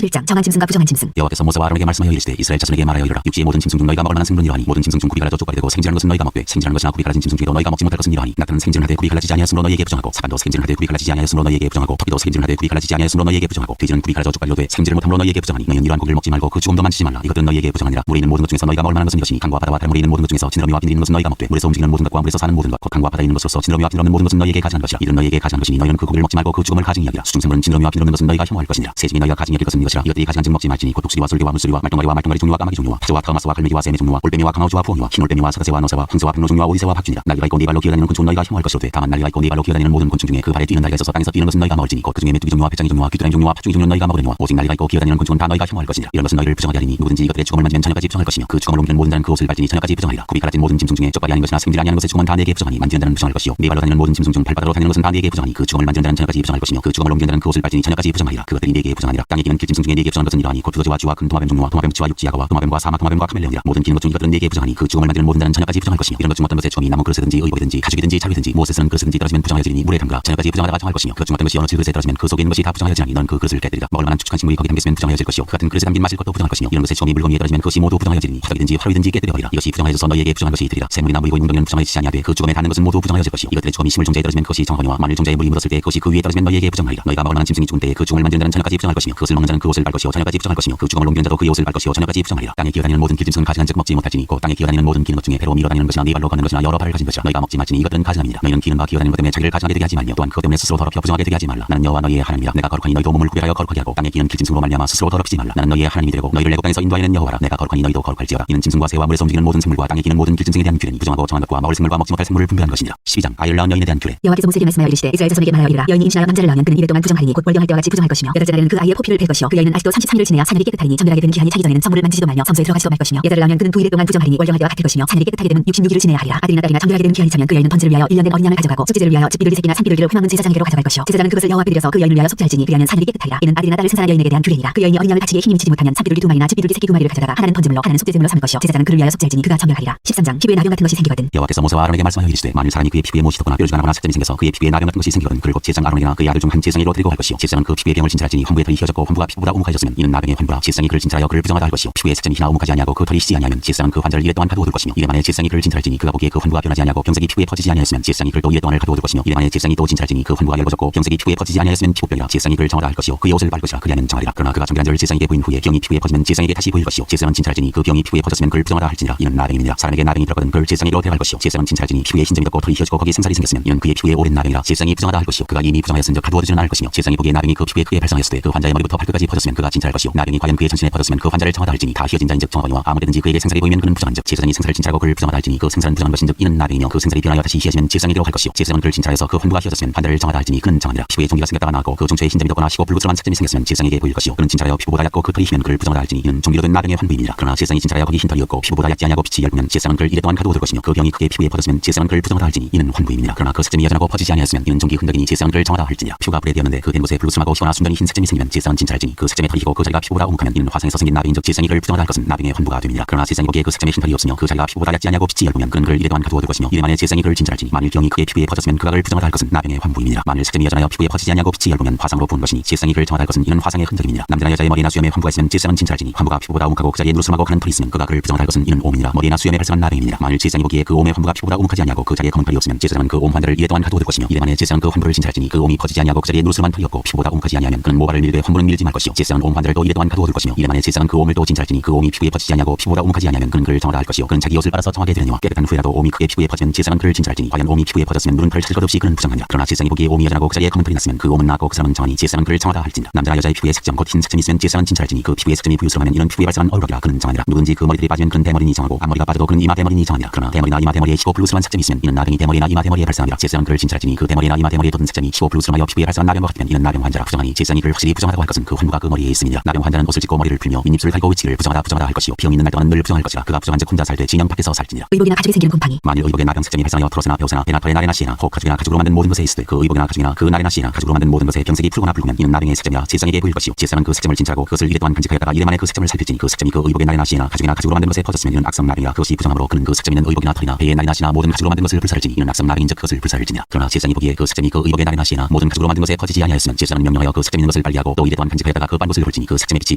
7장 정한 짐승과 부정한 짐승. 여호와께서 모세와 아론에게 말씀하여 이르시되 이스라엘 자손에게 말하여 이르라. 육지의 모든 짐승 중 너희가 먹을 만한 생물은 이러하니 모든 짐승 중 굽이 갈라져 쪽발이 되고 생질한 것은 너희가 먹되 생질한 것이나 굽이 갈라진 짐승 중에도 너희가 먹지 못할 것은 이러하니 낙타는 생질하되 굽이 갈라지지 아니하였으므로 너희에게 부정하고 사반도 생질하되 굽이 갈라지지 아니하였으므로 너희에게 부정하고 토끼도 생질하되 굽이 갈라지지 아니하였으므로 너희에게 부정하고 돼지는 굽이 갈라져 쪽발로 돼 생질을 못함으로 너희에게 부정하니 너희는 이러한 고기를 먹지 말고 그 죽음도 만지지 말라. 이것들은 너희에게 부정하니라. 물에 있는 모든 것 중에서 너희가 먹을 만한 것은 이것이니 강과 바다와 다른 물에 있는 모든 것 중에서 지느러미와 비늘 있는 것은 너희가 먹되 물에서 움직이는 모든 것과 물에서 사는 모든 것 곧 강과 바다에 있는 것으로서 지느러미와 비늘 없는 모든 것은 너희에게 가지한 것이라. 이들은 너희에게 가지한 것이니 너희는 그 고기를 먹지 말고 그 죽음을 가증히 여기라. 수중생물은 지느러미와 비늘 없는 것은 너희가 혐오할 것이니라. 새집이 너희가 가증히 여길 것은 이것이라. 이것들이 가지한 즉 먹지 말지니 곧 독수리와 솔개와 물소리와 말똥가리와 말똥가리 종류와 까마귀 종류와 표조와 타마스와 갈매기와 샘의 종류와 올빼미와 강아우주와 부엉이와 흰올빼미와 사자새와 너새와 황새와 백로 종류와 오리새와 박쥐니라. 날개가 있고 네 발로 기어다니는 곤충은 너희가 혐오할 것이로되 다만 날개가 있고 네 발로 기어다니는 모든 곤충 중에 그 발에 뛰는 날개가 있어서 땅에서 뛰는 것은 너희가 먹을지니 곧 그 중에 메뚜기 종류와 배짱이 종류와 귀뚜라미 종류와 팥죽이 종류는 너희가 먹으려니와 오직 날개가 있고 기어다니는 곤충은 다 너희가 혐오할 것이니라. 이런 것은 너희를 부정하게 하리니 누구든지 이것들의 죽음을 만지면 저녁까지 부정할 것이며 그 죽음을 옮기는 모든 자는 그 옷을 밟지니 저녁까지 부정하리라. 굽이 갈라진 모든 짐승 중에 쪽발이 아닌 것이나 생질 아니하는 것의 죽음은 다 네게 부정하니 만지는 자는 부정할 것이요 네 발로 다니는 모든 짐승 중 발바닥으로 다니는 것은 다 네게 부정하니 그 죽음을 만지는 자는 저녁까지 부정할 것이며 그 죽음을 옮기는 자는 그 옷을 밟지니 저녁까지 부정하리라. 그것들이 네게 부정하니라. 땅에 기는 길짐승 중에 네게 부정한 것은 이러하니 곧 두더지와 쥐와 큰 도마뱀 종류와 도마뱀치와 육지야가와 도마뱀과 사막 도마뱀과 카멜레온이라. 모든 기는 것 중 이것들은 네게 부정하니 그 죽음을 만지는 모든 자는 저녁까지 부정할 것이며 이런 것 중 어떤 것에 처음이 나무 그릇이든지 의복이든지 가죽이든지 자루이든지 무엇에 쓰는 그릇이든지 떨어지면 부정하여지리니 물에 담가 저녁까지 부정하다가 정할 것이며 그것 중 어떤 것이 어느 그릇에 떨어지면 그 속에 있는 것이 다 부정하여지리니 넌 그 그릇을 깨뜨리라. 먹을 만한 축축한 식물이 거기 담겼으면 부정하여질 것이요 그 같은 그릇에 담긴 마실 것도 부정할 것이며 이런 것에 처음이 물건위에 떨어지면 그것이 모두 부정하여지리니 화덕이든지 화로이든지 깨뜨려버리라. 이것이 부정하여져서 너희에게 부정한 것이 되리라. 샘물이나 물이 고인 웅덩이는 부정하여지지 아니하되 그 죽음에 닿는 것은 모두 부정하여질 것이요 이것들의 처음이 식물 종자에 떨어지면 그것이 정하거니와 만일 종자에 물이 묻었을 때 그것이 그 위에 떨어지면 너희에게 부정하리라. 너희가 먹을 만한 짐승이 죽은 때에 그 죽음을 만지는 자는 저녁까지 부정할 것이며 그것을 먹는 자는 그 옷을 밟을 것이요 저녁까지 부정할 것이며 그 죽음을 옮기는 자도 그의 옷을 밟을 것이요 저녁까지 부정하리라. 땅에 기어다니는 모든 길짐승은 가증한 즉 먹지 못할지니 곧 땅에 기어다니는 모든 기는 것 중에 배로 밀어다니는 것이나 네 발로 걷는 것이나 여러 발을 가진 것이라. 너희가 먹지 말지니 이것들은 가증함이니라. 너희는 기는 바 기어다니는 것 때문에 자기를 가증하게 되게 하지 말며 또한 그것 때문에 스스로 더럽혀 부정하게 되게 하지 말라. 나는 여호와 너희의 하나님이라. 내가 거룩하니 너희도 몸을 구별하여 거룩하게 하고 땅에 기는 길짐승으로 말미암아 스스로 더럽히지 말라. 나는 너희의 하나님이 되고 너희를 애굽 땅에서 인도하여낸 여호와라. 내가 거룩하니 너희도 거룩할지어다. 이는 짐승과 새와 물에서 움직이는 모든 생물과 땅에 기는 모든 길짐승에 대한 규례니 부정하고 정한 것과 먹을 생물과 먹지 못할 생물을 분별한 것이니라. 12장 아이를 낳은 여인에 대한 규례. 여호와께서 모세에게 말씀하여 이르시되 이스라엘 자손에게 말하여 이르라. 여인이 임신하여 남자를 낳으면 그는 이래 동안 부정하리니 곧 월경할 때와 같이 부정할 것이며 여덟째 날에는 그 아이의 포피를 뺄 것이요 그 여인은 아직도 33일을 지내야 사늘이 깨끗하리니 정결하게 되는 기한이 차기 전에는 성물을 만지지도 말며 성소에 들어가지도 말 것이며 여자를 낳으면 그는 2일에 동안 부정하리니 월경할 때와 같을 것이며 사늘이 깨끗하게 되면 66일을 지내야 하리라. 아들이나 딸이나 정결하게 되는 기한이 차면 그 여인은 번제를 위하여 1년 된 어린 양을 가져가고 속죄제를 위하여 즙비둘기 새끼나 산비둘기를 회막는 제사장에게로 가져갈 것이요 제사장은 그것을 여호와 앞에 드려서 그 여인을 위하여 속죄할지니 그 여인은 사늘이 깨끗하리라. 이는 아들이나 딸을 생산한 여인에게 대한 규례니라. 그 여인이 어린 양을 다치게 힘이 미치지 못하면 산비둘기 2마리나 즙비둘기 새끼 2마리를 가져다가 하나는 번제물로 하나는 속죄제물로 삼을 것이요 제사장은 그를 위하여 속죄할지니 그가 정결하리라. 13장 피부에 나병 같은 것이 생기거든. 여호와께서 모세와 아론에게 말씀하여 이르시되 만일 사람이 그의 피부에 못이 덮거나 뾰루지가 나거나 색점이 생겨서 그의 피부에 나병 같은 것이 생기거든 그를 곧 제사장 아론에게나 그의 아들 중 한 제사장이로 데리고 갈 것이요 제사장은 그 피부에 병을 진찰할지니 환부에 털이 휘어졌고 환부가 피부보다 오목하였으면 이는 나병의 환부라. 제사장이 그를 진찰하여 그를 부정하다 할 것이요 피부에 색점이 희나 오목하지 아니하고 그 털이 시지 아니하면 제사장은 그 환자를 이래 동안 가두어 둘 것이며 이래 만에 제사장이 그를 진찰할지니 그가 보기에 그 환부가 변하지 아니하고 병색이 피부에 퍼지지 아니하였으면 제사장이 그를 또 이래 동안을 가두어 둘 것이며 이래 만에 제사장이 또 진찰할지니 그 환부가 열거졌고 병색이 피부에 퍼지지 아니하였으면 피부병이라. 제사장이 그를 정하다 할 것이요 그의 옷을 밟을 것이라. 그리하면 정하리라. 그러나 그가 정결한 자를 제사장에게 보인 후에 병이 피부에 퍼지면 제사장에게 다시 보일 것이요 제사장은 진찰할지니 그 병이 피부에 퍼졌으면 그를 부정하다 할지니라. 이는 나병임이니라. 사람에게 나병이 들었거든 그를 제사장에게로 데려갈 것이요 제사장은 진찰할지니 피부에 흰점이 덮고 털이 휘어지고 거기에 생살이 생겼으면 이는 그의 피부에 오랜 나병이라. 제사장이 부정하다 할 것이요 그가 이미 부정하였은즉 가두어두지는 않을 것이며 제사장이 보기에 나병이 그 피부에 크게 발생하였을 때 그 환자의 머리부터 발끝까지 퍼졌으면 그가 진찰할 것이요 나병이 과연 그의 전신에 퍼졌으면 그 환자를 정하다 할지니 다 휘어진 자인즉 정하거니와 아무데든지 그에게 생살이 보이면 그는 부정한즉 제사장이 생살을 진찰하고 그를 부정하다 할지니 그 생살은 부정한 것인즉 이는 나병이며 그 생살이 변하여 다시 휘어지면 제사장에게로 갈 것이요 제사장은 그를 진찰해서 그 환부가 휘어졌으면 환자를 정하다 할지니 그는 정하니라. 피부에 종기가 생겼다가 나았고 그 종초에 흰점이 덮거나 시고 붉은스러운 색점이 생겼으면 제사장에게 보일 것이요 그는 진찰하여 피부보다 얕고 그 털이 휘면 그를 부정하다 할지니 이는 종기로 된 나병의 환부임이니라. 그러나 제사장이 진찰하여 거기 흰 털이 없고 피부보다 얕지 아니하고 빛이 얇으면 제사장은 그를 이래 동안 가두어 둘 것이며 그 병이 크게 피부에 퍼졌으면 제사장은 그를 부정하다 할지니 이는 환부임이니라. 그러나 그 색점이 여전하고 퍼지지 아니하였으면 이는 종기 흔적이니 제사장은 그를 정하다 할지니라. 피부가 불에 되었는데 그 된 곳에 붉은하고 희거나 순전히 흰 색점이 생기면 제사장은 진찰할지니 그 색점에 털이 희고 그 자리가 피부보다 오목하면 이는 화상에서 생긴 나병인즉 제사장이 그를 부정하다 할 것은 나병의 환부가 됨이니라. 그러나 제사장이 보기에 그 색점에 흰 털이 없으며 그 자리가 피부보다 얕지 아니하고 빛이 얇으면 그는 그를 이래 동안 가두어 둘 것이며 이래 만에 제사장이 그를 진찰할지니 만일 병이 크게 피부에 퍼졌으면 그가 그를 부정하다 할 것은 나병의 환부임이니라. 만일 색점이 여전하여 피부에 퍼지지 아니하고 빛이 얇으면 화상으로 부은 것이니 제사장이 그를 정하다 할 것은 이는 화상의 흔적임이니라. 남자나 여자의 머리나 수염에 환부가 있으면 제사장은 진찰할지니 환부가 피부보다 오목하고 그 자리에 누르스름하고 가는 털이 있으면 그가 그를 부정하다 할 것은 이는 옴이니라. 머리나 수염에 발생한 나병임이니라. 만일 제사장이 보기에 그 옴의 환부가 피부보다 오목하지 아니하고 그 자리에 검은 털이 없으면 제사장은 그 옴 환자를 이래 동안 가두어 둘 것이며 이래 만에 제사장은 그 환부를 진찰할지니 그 옴이 퍼지지 아니하고 그 자리에 누르스름한 털이 없고 피부보다 오목하지 아니하면 그는 모발을 밀되 환부는 밀지 말 것이요 제사장은 옴 환자를 또 이래 동안 가두어 둘 것이며 이래 만에 제사장은 그 옴을 또 진찰할지니 그 옴이 피부에 퍼지지 아니하고 피부보다 오목하지 아니하면 그는 그를 정하다 할 것이요 그는 자기 옷을 빨아서 정하게 되려니와 깨끗한 후에라도 옴이 크게 피부에 퍼지면 제사장은 그를 진찰할지니 과연 옴이 피부에 퍼졌으면 누른 털을 찾을 것 없이 그는 부정하니라. 그러나 제사장이 보기에 옴이 여전하고 그 자리에 검은 털이 났으면 그 옴은 나았고 그 사람은 정하니 제사장은 그를 정하다 할지니라. 남자나 여자의 피부에 색점 곧 흰 색점이 있으면 제사장은 진찰할지니 그 피부에 색점이 부유스름하면 이는 피부에 발생한 얼룩이라 그는 정하니라. 누구든지 그 머리털이 빠지면 그는 대머리니 정하고 앞머리가 빠져도 그는 이마 대머리니 정하니라. 그러나 대머리나 이마 대머리에 희고 블루스름한 색점이 있으면 이는 나병이 대머리나 이마 대머리에 발생하니라. 제사장은 그를 진찰할지니 그 대머리나 이마 대머리에 돋은 색점이 희고 블루스름하여 피부에 발생한 나병과 같으면 이는 나병 환자라. 부정하니 제사장이 그를 확실히 부정하다고 할 것은 그 환부가 그 머리에 있음이니라. 나병 환자는 옷을 찢고 머리를 풀며 윗입술을 가리고 위치를 부정하다 할 것이요 병이 있는 날 동안은 늘 부정할 것이라. 그가 부정한즉 혼자 살 때 진영 밖에서 살지니라. 의복이나 가죽에 생기는 곰팡이. 만일 의복에 나병 색점이 발생하여 트로스나 벼새나 배나 털에 나래나 씨나 혹 가죽이나 가죽으로 만든 모든 것에 있을 때 그 의복이나 가죽이나 그 나래나 씨나 가죽으로 만든 모든 것에 병색이 붉거나 붉으면 이는 나병의 색점이라 제사장에게 보일 것이요 제사장은 그 색점을 진찰하고 그것을 이래 동안 간직하였다가 이래 만에 그 색점을 살필지니 그 색점이 그 의복의 나래나 씨나 가죽이나 가죽으로 만든 것에 퍼졌으면 이는 악성 나병이라. 그것이 부정함으로 그는 그 색점 있는 의복이나 털이나 배의 나래나 씨나 모든 가죽으로 만든 것을 불살지니 이는 악성 나병인즉 그것을 불살지니라. 그러나 제사장이 보기에 그 색점이 그 의복의 나래나 씨나 모든 가죽으로 만든 것에 퍼지지 아니하였으면 제사장은 명령하여 그 색점 있는 것을 빨리하고 또 이래 동안 간직하였다가 그 빤봇을 볼지니 그 색점의 빛이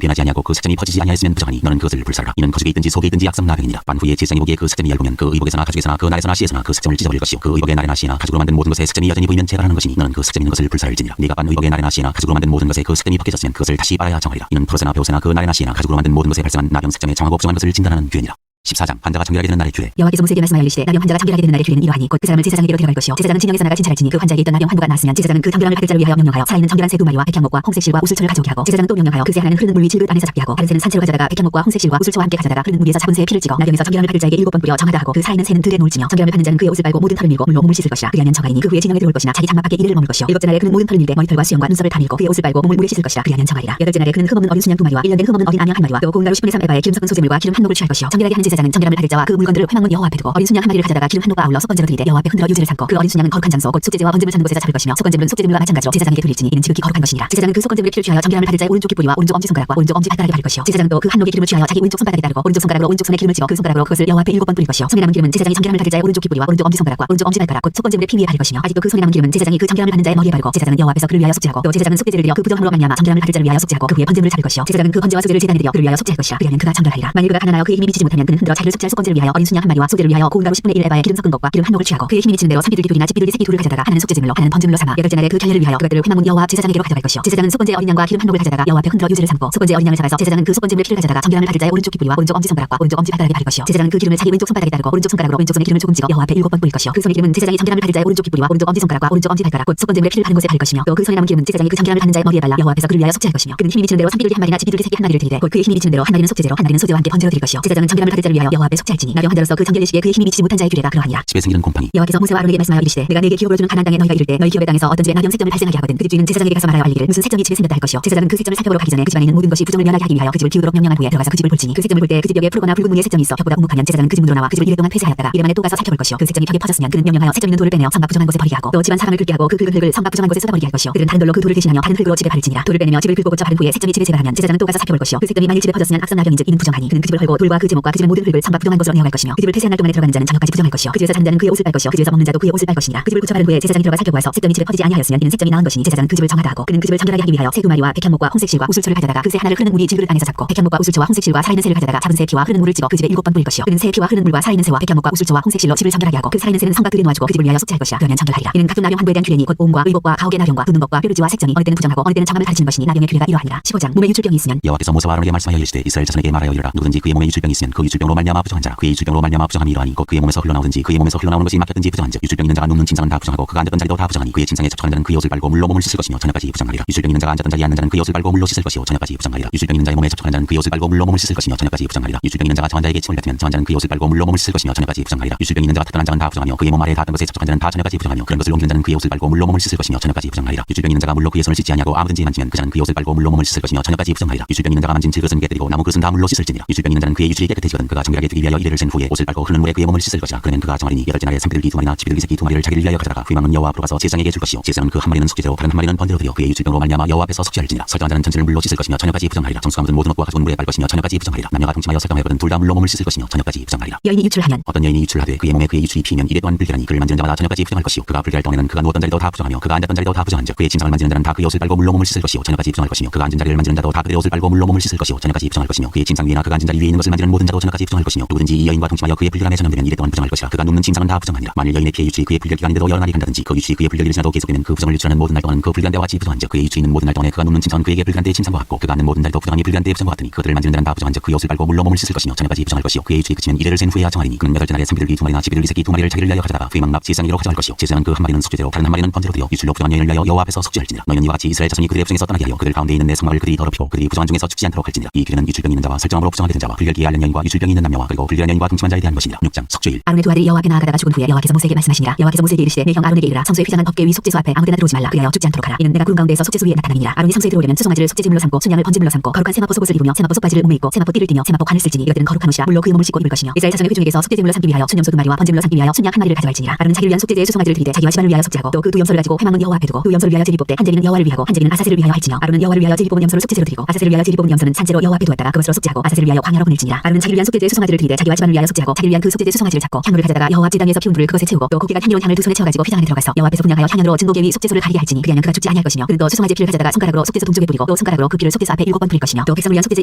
변하지 아니하고 그 색점이 퍼지지 아니하였으면 부정하니 너는 그것을 불사르라. 이는 거죽에 있든지 속에 있든지 악성 나병이니라. 반후에 제사장이 보기에 그 색점이 얇으면 그 의복에서나 가죽에서나 그 날에서나 시에서나 그 색점을 찢어버릴 것이요 그 의복의 날에나 시에나 가죽으로 만든 모든 것에 색점이 여전히 보이면 제거하는 것이니 너는 그 색점 있는 것을 불사를지니라. 네가 빤 의복의 날에나 시에나 가죽으로 만든 모든 것에 그 색점이 벗겨졌으면 그것을 다시 빨아야 정하리라. 이는 프로세나 배우세나 그 날에나 시에나 가죽으로 만든 모든 것에 발생한 나병 색점에 정하고 부정한 것을 진단하는 규례니라. 14장 환자가 정결하게 되는 날의 규례. 여호와께서 모세에게 말씀하여 이르시되 나병 환자가 정결하게 되는 날의 규례는 이러하니 곧 그 사람을 제사장에게로 데려갈 것이요 제사장은 진영에서 나가 진찰할지니 그 환자에게 있던 나병 환부가 나았으면 제사장은 그 정결함을 받을 자를 위하여 명령하여 살아있는 정결한 새 두 마리와 백향목과 홍색실과 우슬초를 가져오게 하고 제사장은 또 명령하여 그 새 하나는 흐르는 물 위 질긋 안에서 잡게 하고 다른 새는 산채로 가져다가 백향목과 홍색실과 우슬초와 함께 가져다가 흐르는 물 위에서 잡은 새의 피를 찍어 나병에서 정결함을 받을 자에게 7번 뿌려 정하다 하고 그 살아있는 새는 들에 놓을지며 정결함을 받는 자는 그의 옷을 빨고 모든 털을 밀고 물로 몸을 씻을 것이라. 그리하면 정하리니 그 후에 진영에 들어올 것이나 자기 장막 밖에 이르를 머물 것이요 7째 날에 그는 모든 털을 밀되 머리털과 수염과 눈썹을 다 밀고 그의 옷을 빨고 몸을 물에 씻을 것이라. 그리하면 정하리라. 8째 날에 그는 흠없는 어린 순양 두 마리와 1년 된 흠없는 어린 암양 한 마리와 또 고운 가루 10분의 3 에바의 기름 섞은 소재물과 기름 한 녹을 취할 것이요 정결하게 하는 제사장은 정결함을 받을 자와 그 물건들을 회막문 여호와 앞에 두고 어린 순양 한 마리를 가져다가 기름 한 녹과 아울러 속건제로 드리되 여호와 앞에 흔들어 유제를 삼고 그 어린 순양은 거룩한 장소 곧 속죄제와 번제물 찾는 곳에서 잡을 것이며 속건제물은 속죄제물과 마찬가지로 제사장에게 드릴지니 이는 지극히 거룩한 것이니라. 제사장은 그 속건제물의 피를 취하여 정결함을 받을 자의 오른쪽 귓뿌리와 오른쪽 엄지손가락과 오른쪽 엄지발가락에 바를 것이요 제사장은 또 그 한 녹의 기름을 취하여 자기 왼쪽 손바닥에 따르고 오른쪽 손가락으로 오른쪽 손에 기름을 찍어 그 손가락으로 그것을 여호와 앞에 7번 뿌릴 것이요 손에 남은 기름은 제사장이 정결함을 받을 자의 오른쪽 귓뿌리와 오른쪽 엄지손가락과 오른쪽 엄지발가락 곧 속건제물의 피 위에 바를 것이며 아직도 그 손에 남은 기름은 제사장이 그 정결함을 받는 자의 머리에 바르고 제사장은 여호와 앞에서 그를 위하여 속죄하고 또 제사장은 속죄제를 드려 그 부정함으로 말미암아 정결함을 받을 자를 위하여 속죄하고 그 후에 번제물을 잡을 것이요 제사장은 그 번제와 소제를 제단에 드려 그를 위하여 속죄할 것이라. 그리하면 그가 정결하리라. 만일 그가 가난하여 그의 힘이 미치지 못하면 그는 흔들어 자기를 속죄할 속건제를 위하여 어린 순양 한 마리와 소제를 위하여 고운 가루 10분의 1 에바의 기름 섞은 것과 기름 한 녹을 취하고 그의 힘이 미치는 대로 산비둘기 둘이나 집비둘기 새끼 둘을 가져다가 하나는 속죄제물로 하나는 번제물로 삼아 8째 날에 그 결례를 위하여 그것들을 회막문 여호와 앞 제사장에게로 가져갈 것이요 제사장은 속건제 어린 양과 기름 한 녹을 가져다가 여호와 앞에 흔들어 유제를 삼고 속건제 어린 양을 잡아서 제사장은 그 속건제물의 피를 가져다가 정결함을 받을 자의 오른쪽 귓뿌리와 오른쪽 엄지손가락과 오른쪽 엄지발가락에 바를 것이요 제사장은 그 기름을 자기 왼쪽 손바닥에 따르고 오른쪽 손가락으로 왼쪽 손에 기름을 조금 찍어 여호와 앞에 7번 뿌릴 것이요 그 손의 기름은 제사장이 정결함을 받을 자의 오른쪽 귓뿌리와 오른쪽 엄지손가락과 오른쪽 엄지발가락 곧 속건제물의 피를 바른 곳에 바를 것이며 또 그 손에 남은 기름은 제사장이 그 정결함을 받는 자의 머리에 발라 여호와 앞에서 그를 위하여 속죄할 것이며 그는 힘이 미치는 대로 산비둘기 한 마리나 집비둘기 새끼 한 마리를 드리되 곧 그의 힘이 미치는 대로 한 마리는 속죄제로 한 마리는 소제와 함께 번제로 드릴 것이요 제사장은 정결함을 받을 자를 위하여 여호와 앞에 속죄할지니 나병 환자로서 그 정결의 시기에 그의 힘이 미치지 못한 자의 규례가 그러하니라. 집에 생기는 곰팡이. 여호와께서 모세와 아론에게 말씀하여 이르시되 내가 네게 기업으로 주는 가나안 땅에 너희가 이를 때 너희 기업의 땅에서 어떤 집에 나병 색점을 발생하게 하거든 그 집 주인은 제사장에게 가서 말하여 알리기를 무슨 색점이 집에 생겼다 할 것이요 제사장은 그 색점을 살펴보러 가기 전에 그 집안에 있는 모든 것이 부정을 면하게 하기 위하여 그 집을 기우도록 명령한 후에 들어가서 그 집을 볼지니 그 색점을 볼 때 그 집 벽에 푸르거나 붉은 무늬의 색점이 있어 벽보다 우묵하면 제사장은 그 집 문으로 나와 그 집을 2일 동안 폐쇄하였다가 2일 만에 또 가서 살펴볼 것이요 그 색점이 벽에 퍼졌으면 그는 명령하여 색점 있는 돌을 빼내어 성막 부정한 곳에 버리게 하고 또 집안 사람을 긁게 하고 그 긁은 흙을 성막 부정한 곳에 쏟아버리게 할 것이요 그들은 다른 돌로 그 돌을 대신하며 다른 흙으로 집에 바를지니라. 돌을 빼내며 집을 긁고 고쳐 바른 후에 색점이 집에 제거하면 제사장은 또 가서 살펴볼 것이요 그 색점이 만일 집에 퍼졌으면 악성 나병인즉 이는 부정하니 그는 그 집을 헐고 돌과 그 제목과 그 집의 모든 흙을 성막 부정한 곳으로 내어갈 것이며 그 집을 폐쇄한 날 동안에 들어가는 자는 저녁까지 부정할 것이요 그 집에서 자는 자는 그의 옷을 빨 것이요 그 집에서 먹는 자도 그의 옷을 빨 것이니라. 그 집을 고쳐 바른 후에 제사장이 들어가 살펴보아서 색점이 집에 퍼지지 아니하였으면 이는 색점이 나은 것이니 제사장은 그 집을 정하다 하고 그는 그 집을 정결하게 하기 위하여 새 두 마리와 백향목과 홍색실과 우슬초를 가져다가 그 새 하나를 흐르는 물이 질그릇 안에서 잡고 백향목과 우슬초와 홍색실과 살아있는 새를 가져다가 잡은 새의 피와 흐르는 물을 찍어 그 집에 7번 뿌릴 것이요 그는 새의 피와 흐르는 물과 살아있는 새와 백향목과 우슬초와 홍색실로 집을 정결하게 하고 그 살아있는 새는 성곽 들에 놓아주고 그 집을 위하여 속죄할 것이라. 그러면 정결하리라. 이는 각종 나병 환부에 대한 규례니 곧 오음과 의복과 가혹의 나병과 눕는 것과 뾰루지와 색점이 어느 때는 부정하고 어느 때는 정함을 가르치는 것이니 나병의 규례가 이러하니라. 15장 몸에 유출병이 있으면 여호와께서 모세와 아론에게 말씀하여 이르시되 이스라엘 자손에게 말하여 이르라. 누구든지 그의 몸에 유출병이 있으면 그 유출병으로 말미암아 부정한 자라. 그의 유출병으로 말미암아 부정함이 이러하니 곧 그의 몸에서 흘러나오든지 그의 몸에서 흘러나오는 것이 막혔든지 부정한 즉 유출병 있는 자가 눕는 침상은 다 부정하고 그가 앉았던 자리도 다 부정하니 그의 침상에 접촉하는 자는 그의 옷을 빨고 물로 몸을 씻을 것이며 저녁까지 부정하리라. 유출병 있는 자가 앉았던 자리에 앉는 자는 그의 옷을 빨고 물로 씻을 것이요 저녁까지 부정하리라. 유출병 있는 자의 몸에 접촉하는 자는 그의 옷을 빨고 물로 몸을 씻을 것이며 저녁까지 부정하리라. 유출병 있는 자가 저한 자에게 침을 뱉으면 저한 자는 그의 옷을 빨고 물로 몸을 씻을 것이며 저녁까지 부정하리라. 유출병 있는 자가 탔던 자는 다 부정하며 그의 몸 아래에 닿았던 것에 접촉한 자는 다 저녁까지 부정하며 그런 것을 옮기는 자는 그의 옷을 빨고 물로 몸을 씻을 것이며 저녁까지 부정하리라. 유출병 있는 자가 물로 그의 손을 씻지 아니하고 아무든지 만지면 그 자는 그의 옷을 빨고 물로 몸을 씻을 것이며 저녁까지 부정하리라. 유출병 있는 자가 만진 질그릇은 깨뜨리고 나무 그릇은 다 물로 씻을지니라. 유출병 있는 자는 그의 유출이 깨끗해지거든 그가 정결하게 되기 위하여 이래를 센 후에 옷을 빨고 흐르는 물에 그의 몸을 씻을 것이라. 그러면 그가 정하리니 8째 날에 산비둘기 2마리나 집비둘기 새끼 2마리를 자기를 위하여 가져다가 회막문 여호와 앞으로 가서 제사장에게 줄 것이요 제사장은 그 한 마리는 속죄제로 다른 한 마리는 번제로 드려 그의 유출병으로 말미암아 여호와 앞에서 속죄할지니라. 설정한 자는 전체를 물로 씻을 것이며 저녁까지 부정하리라. 정수가 묻은 모든 것과 가져온 물에 빨 것이며 저녁까지 부정하리라. 남녀가 동침하여 설정하거든 둘 다 물로 몸을 씻을 것이며 저녁까지 부정하리라. 여인이 유출하면 어떤 여인이 유출하되 그의 몸에 그의 유출이 피면 이래 또한 불결하니 그를 만지는 자마다 저녁까지 부정할 것이요 그가 불결할 동안에는 그가 누웠던 자리도 다 부정하며 그가 앉았던 자리도 다 부정한즉 그의 침상을 만지는 자는 다 그의 옷을 빨고 물로 몸을 씻을 것이요 저녁까지 부정할 것이며 그가 앉은 자리를 만지는 자도 다 그의 옷을 빨고 물로 몸을 씻을 것이요 저녁까지 부정할 것이며 그의 침상 위나 그가 앉은 자리 위에 있는 것을 만지는 모든 자도 저녁까지 부정할 것이며 누구든지 이 여인과 동침하여 그의 불결함에 전염되면 이래 또한 부정할 것이라. 그가 눕는 침상은 다 부정하니라. 만일 여인의 피해 유출이 그의 불결 기간인데도 여러 날이 간다든지 그 유출이 그의 불결기를 지나도 계속되면 그 부정을 유출하는 모든 날 동안은 그 불결한 때와 같이 부정한즉 그의 유출이 있는 모든 날 동안에 그가 눕는 침상은 그에게 불결한 때의 침상과 같고 그가 앉는 모든 날도 부정함이 불결한 때의 부정과 같으니 그들을 만지는 자는 다 부정한즉 그의 옷을 빨고 물로 몸을 씻을 것이며 저녁까지 부정할 것이요 그의 유출이 그치면 이래를 센 후에야 정하리니 그는 8째 날에 산비둘기 2마리나 집비둘기 새끼 2마리를 자기를 위하여 가져다가 회막납 제사장에게로 가져갈 것이요 제사장은 그 한 마리는 속죄제로 다른 한 마리는 번제로 드려 유출로 부정한 여인을 위하여 여호와 앞에서 속죄할지니라. 너희는 이와 같이 이스라엘 자손이 그들의 부정에서 떠나게 하여 그들 가운데 있는 내 성막을 그들이 더럽히고 그들이 부정한 중에서 죽지 않도록 할지니라. 이 규례는 유출병이 있는 자와 설정함으로 부정하게 된 자와 불결기에 앓는 여인과 유출병이 있는 남녀와 그리고 불결한 여인과 동침한 자에 대한 것이니라. 6장 속죄일. 아론의 두 아들이 여호와 앞에 나아가다가 죽은 후에 여호와께서 모세에게 말씀하시니라. 여호와께서 모세에게 이르시되 내 형 아론에게 이르라. 성소에 휘장한 덮개 위 속죄소 앞에 아무데나 들어오지 말라. 그리하여 죽지 않도록 하라. 이는 내가 구름 가운데에서 속죄소 위에 나타남이니라. 아론이 성소에 들어오려면 수송아지를 속죄제물로 삼고 순양을 번제물로 삼고 거룩한 세마포 속옷을 입으며 세마포 속바지를 몸에 입고 세마포 띠를 띠며 세마포 관을 쓸지니 이것들은 거룩한 옷이라. 물로 그의 몸을 씻고 입을 것이며 이스라엘 자손의 회중에게서 속죄제물로 삼기 위하여 순염소 2마리와 번제물로 삼기 위하여 순양 1마리를 가져갈지니라. 아론은 자기를 위한 속죄제의 수송아지를 드리되 자기와 집안을 위하여 속죄하고 또 그 두 염소를 가지고 회막문 여호와 앞에 두고 두 염소를 위하여 제비 뽑되 한 제비는 여호와를 위하고 한 제비는 아사셀을 위하여 할지며 아론은 여호와를 위하여 제비 뽑은 염소를 속죄제로 드리고 아사셀을 위하여 제비 뽑은 염소는 산채로 여호와 앞에 두었다가 그것으로 속죄하고 아사셀을 위하여 광야로 보낼지니라. 아론은 자기를 위한 속죄제의 수송아지를 들이대 자기와 집안을 위하여 속죄하고 자기를 위한 그 속죄제 수송아지를 잡고 향로를 가져다가 여호와 앞 제단에서 피운 불을 그것에 채우고 또 곱게 간 향기로운 향을 두 손에 채워가지고 피장 안에 들어가서 여호와 앞에서 분향하여 향연으로 진복의 위 속죄소를 가리게 할지니 그리하면 그가 죽지 아니할 것이며 그는 또 수송아지 피를 가져다가 손가락으로 속죄소 동쪽에 뿌리고 또 손가락으로 그 피를 속죄소 앞에 7번 뿌릴 것이며 또 백성을 위한 속죄제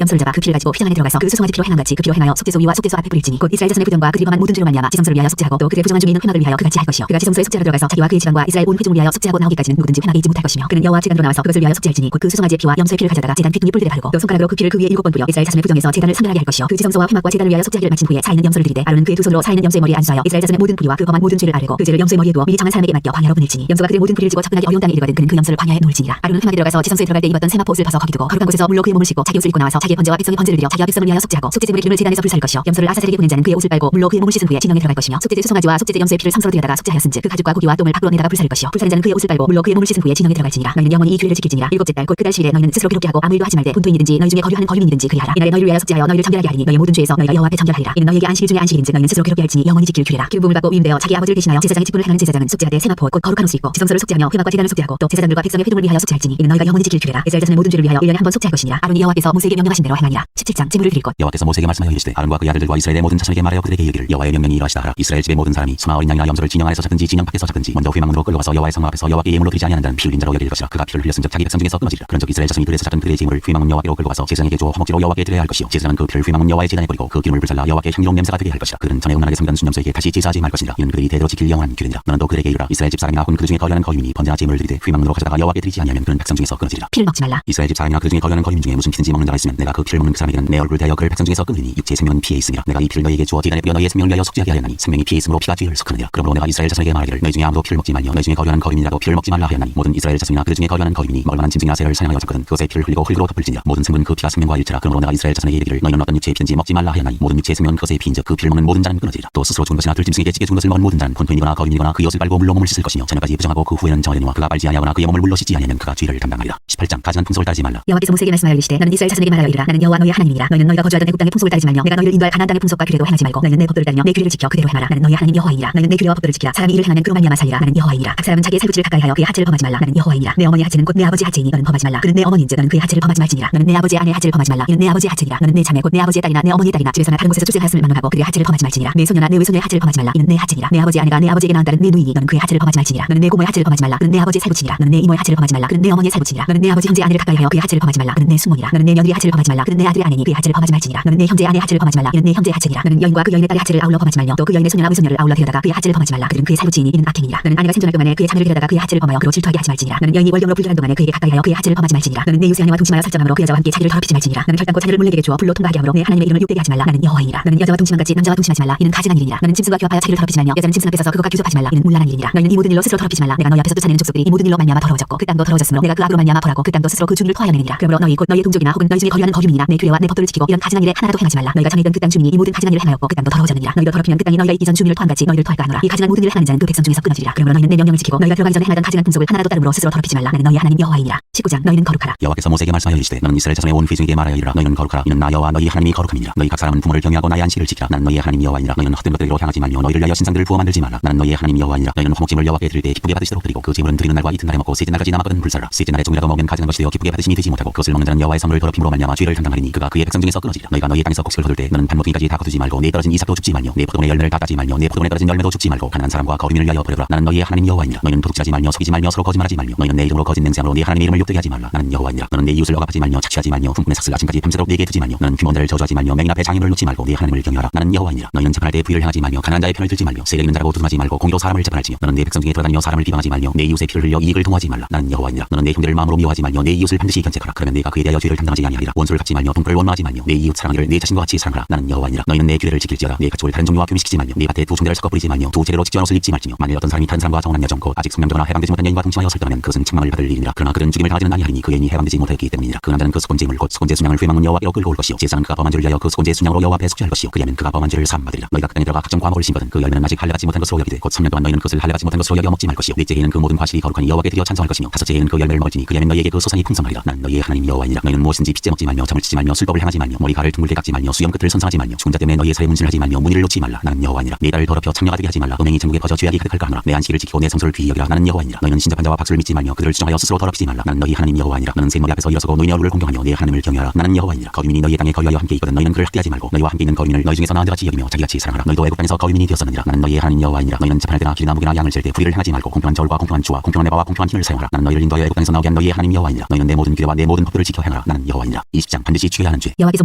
염소를 잡아 그 피를 가지고 피장 안에 들어가서 그 수송아지 피로 행함같이 그 피로 행하여 속죄소 위와 속죄소 앞에 뿌릴지니 곧 이스라엘 자손의 부정과 그들이 범한 모든 죄로 말미암아 지성소를 위하여 속죄하고 또 그들의 부정한 중에 있는 회막을 위하여 그같이 할 것이요 그가 지성소에 속죄하러 들어가서 자기와 그의 집안과 이스라엘 온 회중을 위하여 속죄하고 나오기까지는 누구든지 회막에 있지 못할 것이며 그는 여호와 제단으로 나와서 그것을 위하여 속죄할지니 곧 그 수송아지의 피와 염소의 피를 가져다가 제단 뒤뚱이 뿔들에 바르고 또 손가락으로 그 피를 그 위에 7번 뿌려 이스라엘 자손의 부정에서 제단을 선별하게 할 것이요 그 지성소와 회막과 제단을 위하여 속죄하기를 마친 후에 살아있는 염소를 들이대 아론은 그의 두 손으로 살아있는 염소의 머리에 안수하여 이스라엘 자손의 모든 불의와 그 범한 모든 죄를 아뢰고 그 죄를 염소의 머리에 두어 미리 정한 사람에게 맡겨 광야로 보낼지니 염소가 그들의 모든 불의를 지고 접근하기 어려운 땅에 이르거든 그는 그 염소를 광야에 놓을지니라 아론은 회막에 들어가서 지성소에 들어갈 때 입었던 세마포 옷을 벗어 거기 두고 거룩한 곳에서 물로 그의 몸을 씻고 자기 옷을 입고 나와서 자기의 번제와 백성의 번제를 드려 자기와 백성을 위하여 속죄하고 속죄제물의 기름을 제단에서 불살 것이요 염소를 아사셀에게 보낸 자는 그의 옷을 빨고 물로 그의 몸을 씻은 후에 진영에 들어갈 것이며 속죄제 수송아지와 속죄제 염소의 피를 상소로 들여다가 속죄하였은즉 그 가죽과 고기와 똥을 밖으로 내다가 불살을 것이요 불살인 자는 그의 옷을 빨고 물로 그의 몸을 씻은 후에 진영에 들어갈지니라 너희는 영원히 이 규례를 지킬지니라 일곱째 달 곧 그달 10일에 너희는 스스로 괴롭게 하고 아무 일도 하지 말되 본토인이든지 너희 중에 거류하는 거류민이든지 그리하라 이날에 너희를 위하여 속죄하여 너희를 정결하게 하리니 너희의 모든 죄에서 너희가 여호와 앞에 정결하리라 이는 너희에게 안식일 중에 안식일인즉 너희는 스스로 괴롭게 할지니 영원히 지킬 규례라 기름부음을 받고 위임되어 자기 아버지를 대신하여 제사장의 직분을 행하는 제사장은 속죄하되 세마포 곧 거룩한 옷을 입고 지성소를 속죄하며 회막과 제단을 속죄하고 또 제사장들과 백성의 회중을 위하여 속죄할지니 이는 너희가 영원히 지킬 규례라 이스라엘 자손의 모든 죄를 위하여 1년에 한 번 속죄할 것이니라 아론이 여호와께서 모세에게 명령하신 대로 행하니라 17장 제물을 드릴 것 여호와께서 모세에게 말씀하여 이르시되 아론과 그의 아들들과 이스라엘의 모든 자손에게 말하여 그들에게 이르기를 여호와의 명령이 이러하시다 하라 이스라엘 집의 모든 사람이 소나 어린 양이나 염소를 진영 안에서 잡든지 진영 밖에서 잡든지 먼저 회막문으로 끌러가서 여호와의 성막 앞에서 여호와께 예물로 드리지 아니하는 피 흘린 자로 여길 것이라 그가 피를 흘렸은즉 자기 백성 중에서 끊어지리라 그런즉 이스라엘 자손이 들에서 잡은 그들의 재물을 회막문 여호와께로 끌고 가서 제사장에게 주어 허목지로 여호와께 드려야 할 것이요 제사장은 그 피를 회막문 여호와의 제단에 뿌리고 그 기름을 불살라 여호와께 향기로운 냄새가 되게 할 것이라 그들은 전에 음란하게 섬기던 순염소에게 다시 제사하지 말 것이니라 이는 그들이 대대로 지킬 영원한 규례니라 너는 또 그들에게 이르라 이스라엘 집 사람이나 혹은 그 중에 거류하는 거류민이 번제나 제물을 드리되 회막문으로 가져다가 여호와께 드리지 아니하면 그는 백성 중에서 끊어지리라 피를 먹지 말라 이스라엘 집 사람이나 그 중에 거류하는 거류민 중에 무슨 피든지 먹는 자가 있으면 내가 그 피를 먹는 그 사람에게는 내 얼굴을 대하여 그를 백성 중에서 끊으니 육체의 생명은 피에 있으니라 내가 이 피를 너희에게 주어 제단에 뿌려 너희의 생명을 위하여 속죄하게 하였나니 생명이 피에 있으므로 피가 죄를 속하느니라 그러므로 내가 이스라엘 자손에게 말하기를 너희 중에 아무도 피를 먹지 말며 너희 중에 거류하는 거류민이라도 피를 먹지 말라 하였나니 모든 이스라엘 자손이나 그 중에 거류하는 거류민이 멀만한 짐승이나 새를 사냥하여 잡거든 그것의 피를 흘리고 흙으로 덮을지니라 모든 생물은 그 피가 생명과 일치라 그러므로 내가 이스라엘 자손에게 이르기를 너희는 어떤 육체의 피든지 먹지 말라 하였나니 모든 육체의 생명은 그것의 피인즉 그 피를 먹는 모든 자는 끊어지리라 또 스스로 죽은 것이나 들짐승에게 찌게 죽은 것을 먹은 모든 자는 본토인이거나 거류민이거나 그의 옷을 빨고 물로 몸을 씻을 것이며 저녁까지 부정하고 그 후에는 정하려니와 그가 빨지 아니하거나 그의 몸을 물로 씻지 아니하면 그가 죄를 담당하리라 18장 가증한 풍속을 따르지 말라 여호와께서 모세에게 말씀하여 이르시되 너는 이스라엘 자손에게 말하여 이르라 나는 여호와 너희의 하나님이니라 너희는 너희가 거주하던 애국 땅의 풍속을 따르지 말며 내가 너희를 인도할 가나안 땅의 풍속과 규례도 행하지 말고 너희는 내 법도를 따르며 내 규례를 지켜 그대로 행하라 나는 너희의 하나님 여호와이니라 너희는 내 규례와 법도를 지키라 사람이 이를 행하면 그로 말미암아 살리라 나는 여호와이니라 각 사람은 자기의 살부치를 가까이 하여 그의 하체를 범하지 말라 나는 여호와이니라 내 어머니의 하체는 곧 내 아버지의 하체이니 너는 범하지 말라 그는 내 어머니인즉 너는 그의 하체를 범하지 말지니라 너는 내 아버지의 아내의 하체를 범하지 말라 이는 내 아버지의 하체니라 너는 내 자매 곧 내 아버지의 딸이나 내 어머니의 딸이나 집에서나 다른 곳에서 출생하였음을 막론하고 그들의 하체를 범하지 말지니라 내 소녀나 내 외손녀의 하체를 범하지 말라 이는 내 하체니라 내 아버지의 아내가 내 아버지에게 낳은 딸은 내 누이니 너는 그의 하체를 범하지 말지니라 너는 내 고모의 하체를 범하지 말라 그는 내 아버지의 살부치니라 너는 내 이모의 하체를 범하지 말라 그는 내 어머니의 살부치니라 너는 내 아버지 형제 아내를 가까이 하여 그의 하체를 범하지 말라 그는 내 숙모니라 너는 내 며느리의 하체를 범하지 말라 그는 내 아들의 아내니 그의 하체를 범하지 말지니라 너는 내 형제의 아내의 하체를 범하지 말라 이는 내 형제의 하체니라 너는 여인과 그 여인의 딸의 하체를 아울러 범하지 말며 또 그 여인의 소녀나 외손녀를 아울러 데려다가 그의 하체를 범하지 말라 그들은 그의 살부치이니 이는 악행이니라 너는 아내가 생존할 동안에 그의 자매를 데려다가 그의 하체를 범하여 그로 질투하게 하지 말지니라 너는 여인이 월경으로 불결한 동안에 그에게 가까이 하여 그의 하체를 범하지 말지니라 너는 내 유세 아내와 동침하여 살점함으로 그 여자와 함께 자기를 더럽히지 말지니라 너는 혈당코 자녀를 물레게게 주어 불로 통과하게 함으로 내 하나님의 이름을 욕되게 하지 말라 나는 여호와이니라 너는 여자와 동침함 같이 남자와 동침하지 말라 이는 가증한 일이니라 너는 짐승과 교합하여 자기를 더럽히지 말며 여자는 짐승 앞에 서서 그것과 규섭하지 말라 이는 문란한 일이니라 너희는 이 모든 일로 스스로 더럽히지 말라 내가 너희 앞에서 쫓아내는 족속들이 이 모든 일로 말미암아 더러워졌고 그 땅도 더러워졌으므로 내가 그 악으로 말미암아 벌하고 그 땅도 스스로 그 주민을 토하여 내느니라 그러므로 너희 곧 너희의 동족이나 혹은 너희 중에 거류하는 거류민이나 내 규례와 내 법도를 지키고 이런 가증한 일에 하나라도 행하지 말라 너희가 전에 있던 그 땅 주민이 이 모든 가증한 일을 행하였고 그 땅도 더러워졌느니라 너희도 더럽히면 그 땅이 너희가 있기 전 주민을 토함같이 너희를 토할까 하노라 이 가증한 모든 일을 행하는 자는 그 백성 중에서 끊어지리라 그러므로 너희는 내 명령을 지키고 너희가 들어가기 전에 행하던 가증한 풍속을 하나라도 따름으로 스스로 더럽히지 말라 나는 너희 하나님 여호와이니라 19장 너희는 거룩하라 여호와께서 모세에게 말씀하여 이르시되 너는 이스라엘 자손의 온 회중에게 말하여 이르라 너희는 거룩하라 이는 나 여호와 너희 하나님이 거룩함이니라 너희 각 사람은 부모를 경외하고 나의 안식일을 지키라 나는 너희의 하나님 여호와이니라 너희는 헛된 것들로 향하지 말며 너희를 위하여 신상들을 부어 만들지 말라 나는 너희의 하나님 여호와이니라 너희는 화목제물 여호와께 드릴 때 기쁘게 받으시도록 드리고 그 제물은 드리는 날과 이튿날에 먹고 셋째 날까지 남았거든 불살라 셋째 날에 조금이라도 먹으면 가증한 것이 되어 기쁘게 받으시니 되지 못하고 그것을 먹는 자는 여호와의 성을 더럽힘으로 말미암아 죄를 담당하리니 그가 그의 백성 중에서 끊어지리라 너희가 너희의 땅에서 곡식을 거둘 때 너는 반모퉁이까지 다 거두지 말고 내 떨어진 이삭도 줍지 말며 내 포도원의 열매를 다 따지 말며 내 포도원에 떨어진 열매도 줍지 말고 가난한 사람과 거류민을 위하여 버려라 나는 너희의 하나님 여호와이니라 너희는 도둑질하지 말며 속이지 말며 서로 거짓말하지 말며 너희는 내 이름으로 거짓 맹세함으로 내 하나님의 이름을 욕되게 하지 말라 나는 여호와이니라 너는 내 이웃을 억압하지 말며 착취하지 말며 품꾼의 삭슬 아침까지 밤새도록 내게 두지 말며 너는 규모들을 저주하지 말며 맹인 앞에 장인을 놓지 말고 내 하나님을 경외하라 나는 여호와이니라 너희는 재판할 때 부의를 행하지 말며 가난한 자의 편을 들지 말며 세력 있는 자라고 두둔하지 말고 공의로 사람을 재판할지며 너는 내 백성 중에 돌아다니며 사람을 비방하지 말며 내 이웃의 피를 흘려 이익을 도모하지 말라 나는 여호와이니라 너는 내 형제를 마음으로 미워하지 말며 내 이웃을 반드시 견책하라 그러면 내가 그에 대하여 죄를 담당하지 아니하리라 원수를 갚지 말며 동포를 원망하지 말며 내 이웃 사랑하기를 내 자신과 같이 사랑하라 나는 여호와이니라 너희는 내 규례를 지킬지어다 내 가축을 다른 종류와 교미시키지 말며 내 밭에 두 종대를 섞어 뿌리지 말며 두 재래로 직전한 옷을 입지 말지며 만일 어떤 사람이 다른 사람과 정혼한 여정 곧 아직 성명되거나 해방되지 못한 여인과 동침하여 설떠하면 그것은 책망을 받을 일이니라 그러나 그는 죽임을 당하지는 아니하리니 그 여인이 해방되지 못하였기 때문이니라 그 남자는 그 수건제물 곧 수건제 순양을 회막문 여호와께로 끌고 올 것이요 제사장은 그가 범한 죄를 위하여 그 수건제 순양으로 여호와 앞에 속죄할 것이요 그리하면 그가 범한 죄를 사함받으리라 너희가 그 땅에 들어가 각종 과목을 심거든 그 열매는 아직 할례받지 못한 것으로 여기되 곧 3년 동안 너희는 그것을 할례받지 못한 것으로 여겨 먹지 말 것이요 넷째 해에는 그 모든 과실이 거룩하니 여호와께 드려 찬송할 것이며 다섯째 해에는 그 열매를 먹을지니 그리하면 너희에게 그 소산이 풍성하리라 난 너희의 하나님 여호와이니라 너희는 무엇인지 빚제 먹지 말며 점을 치지 말며 술법을 행하지 말며 머리카락을 둥글게 깎지 말며 수염 끝을 선상하지 말며 죽은 자 때문에 너희의 살에 문신을 하지 말며 문의를 놓지 말라 나는 여호와이니라 내 딸을 더럽혀 창녀가 되게 하지 말라 음행이 천국에 퍼져 죄악이 가득할까 하노라 내 안식일을 지키고 내 성소를 귀히 여기라 나는 여호와이니라 너희는 신접한 자와 박수를 믿지 말며 그들을 주장하여 스스로 더럽히지 말라 나는 너희 하나님 여호와이니라 너는 새 머리 앞에서 일어서고 노인의 얼굴을 공경하며 내 하나님을 경외하라 나는 여호와이니라 거류민이 너희의 땅에 거류하여 함께 있거든 너희는 그를 학대하지 말고 아니고 너희와 함께 있는 거류민을 너희 중에서 나한테 같이 여기며 자기같이 사랑하라. 너희도 애국 땅에서 거류민이 되었었느니라. 나는 너희의 하나님 여호와이니라. 너희는 재판할 때나 길이나 무게나 양을 잴 때 불의를 행하지 말고 공평한 저울과 공평한 주와 공평한 내바와 공평한 힘을 사용하라. 나는 너희를 인도하여 애국 땅에서 나오게 한 너희의 하나님 여호와이니라. 너희는 내 모든 규례와 내 모든 법도를 지켜 행하라. 나는 여호와이니라. 20장 반드시 죽여야 하는 죄. 여호와께서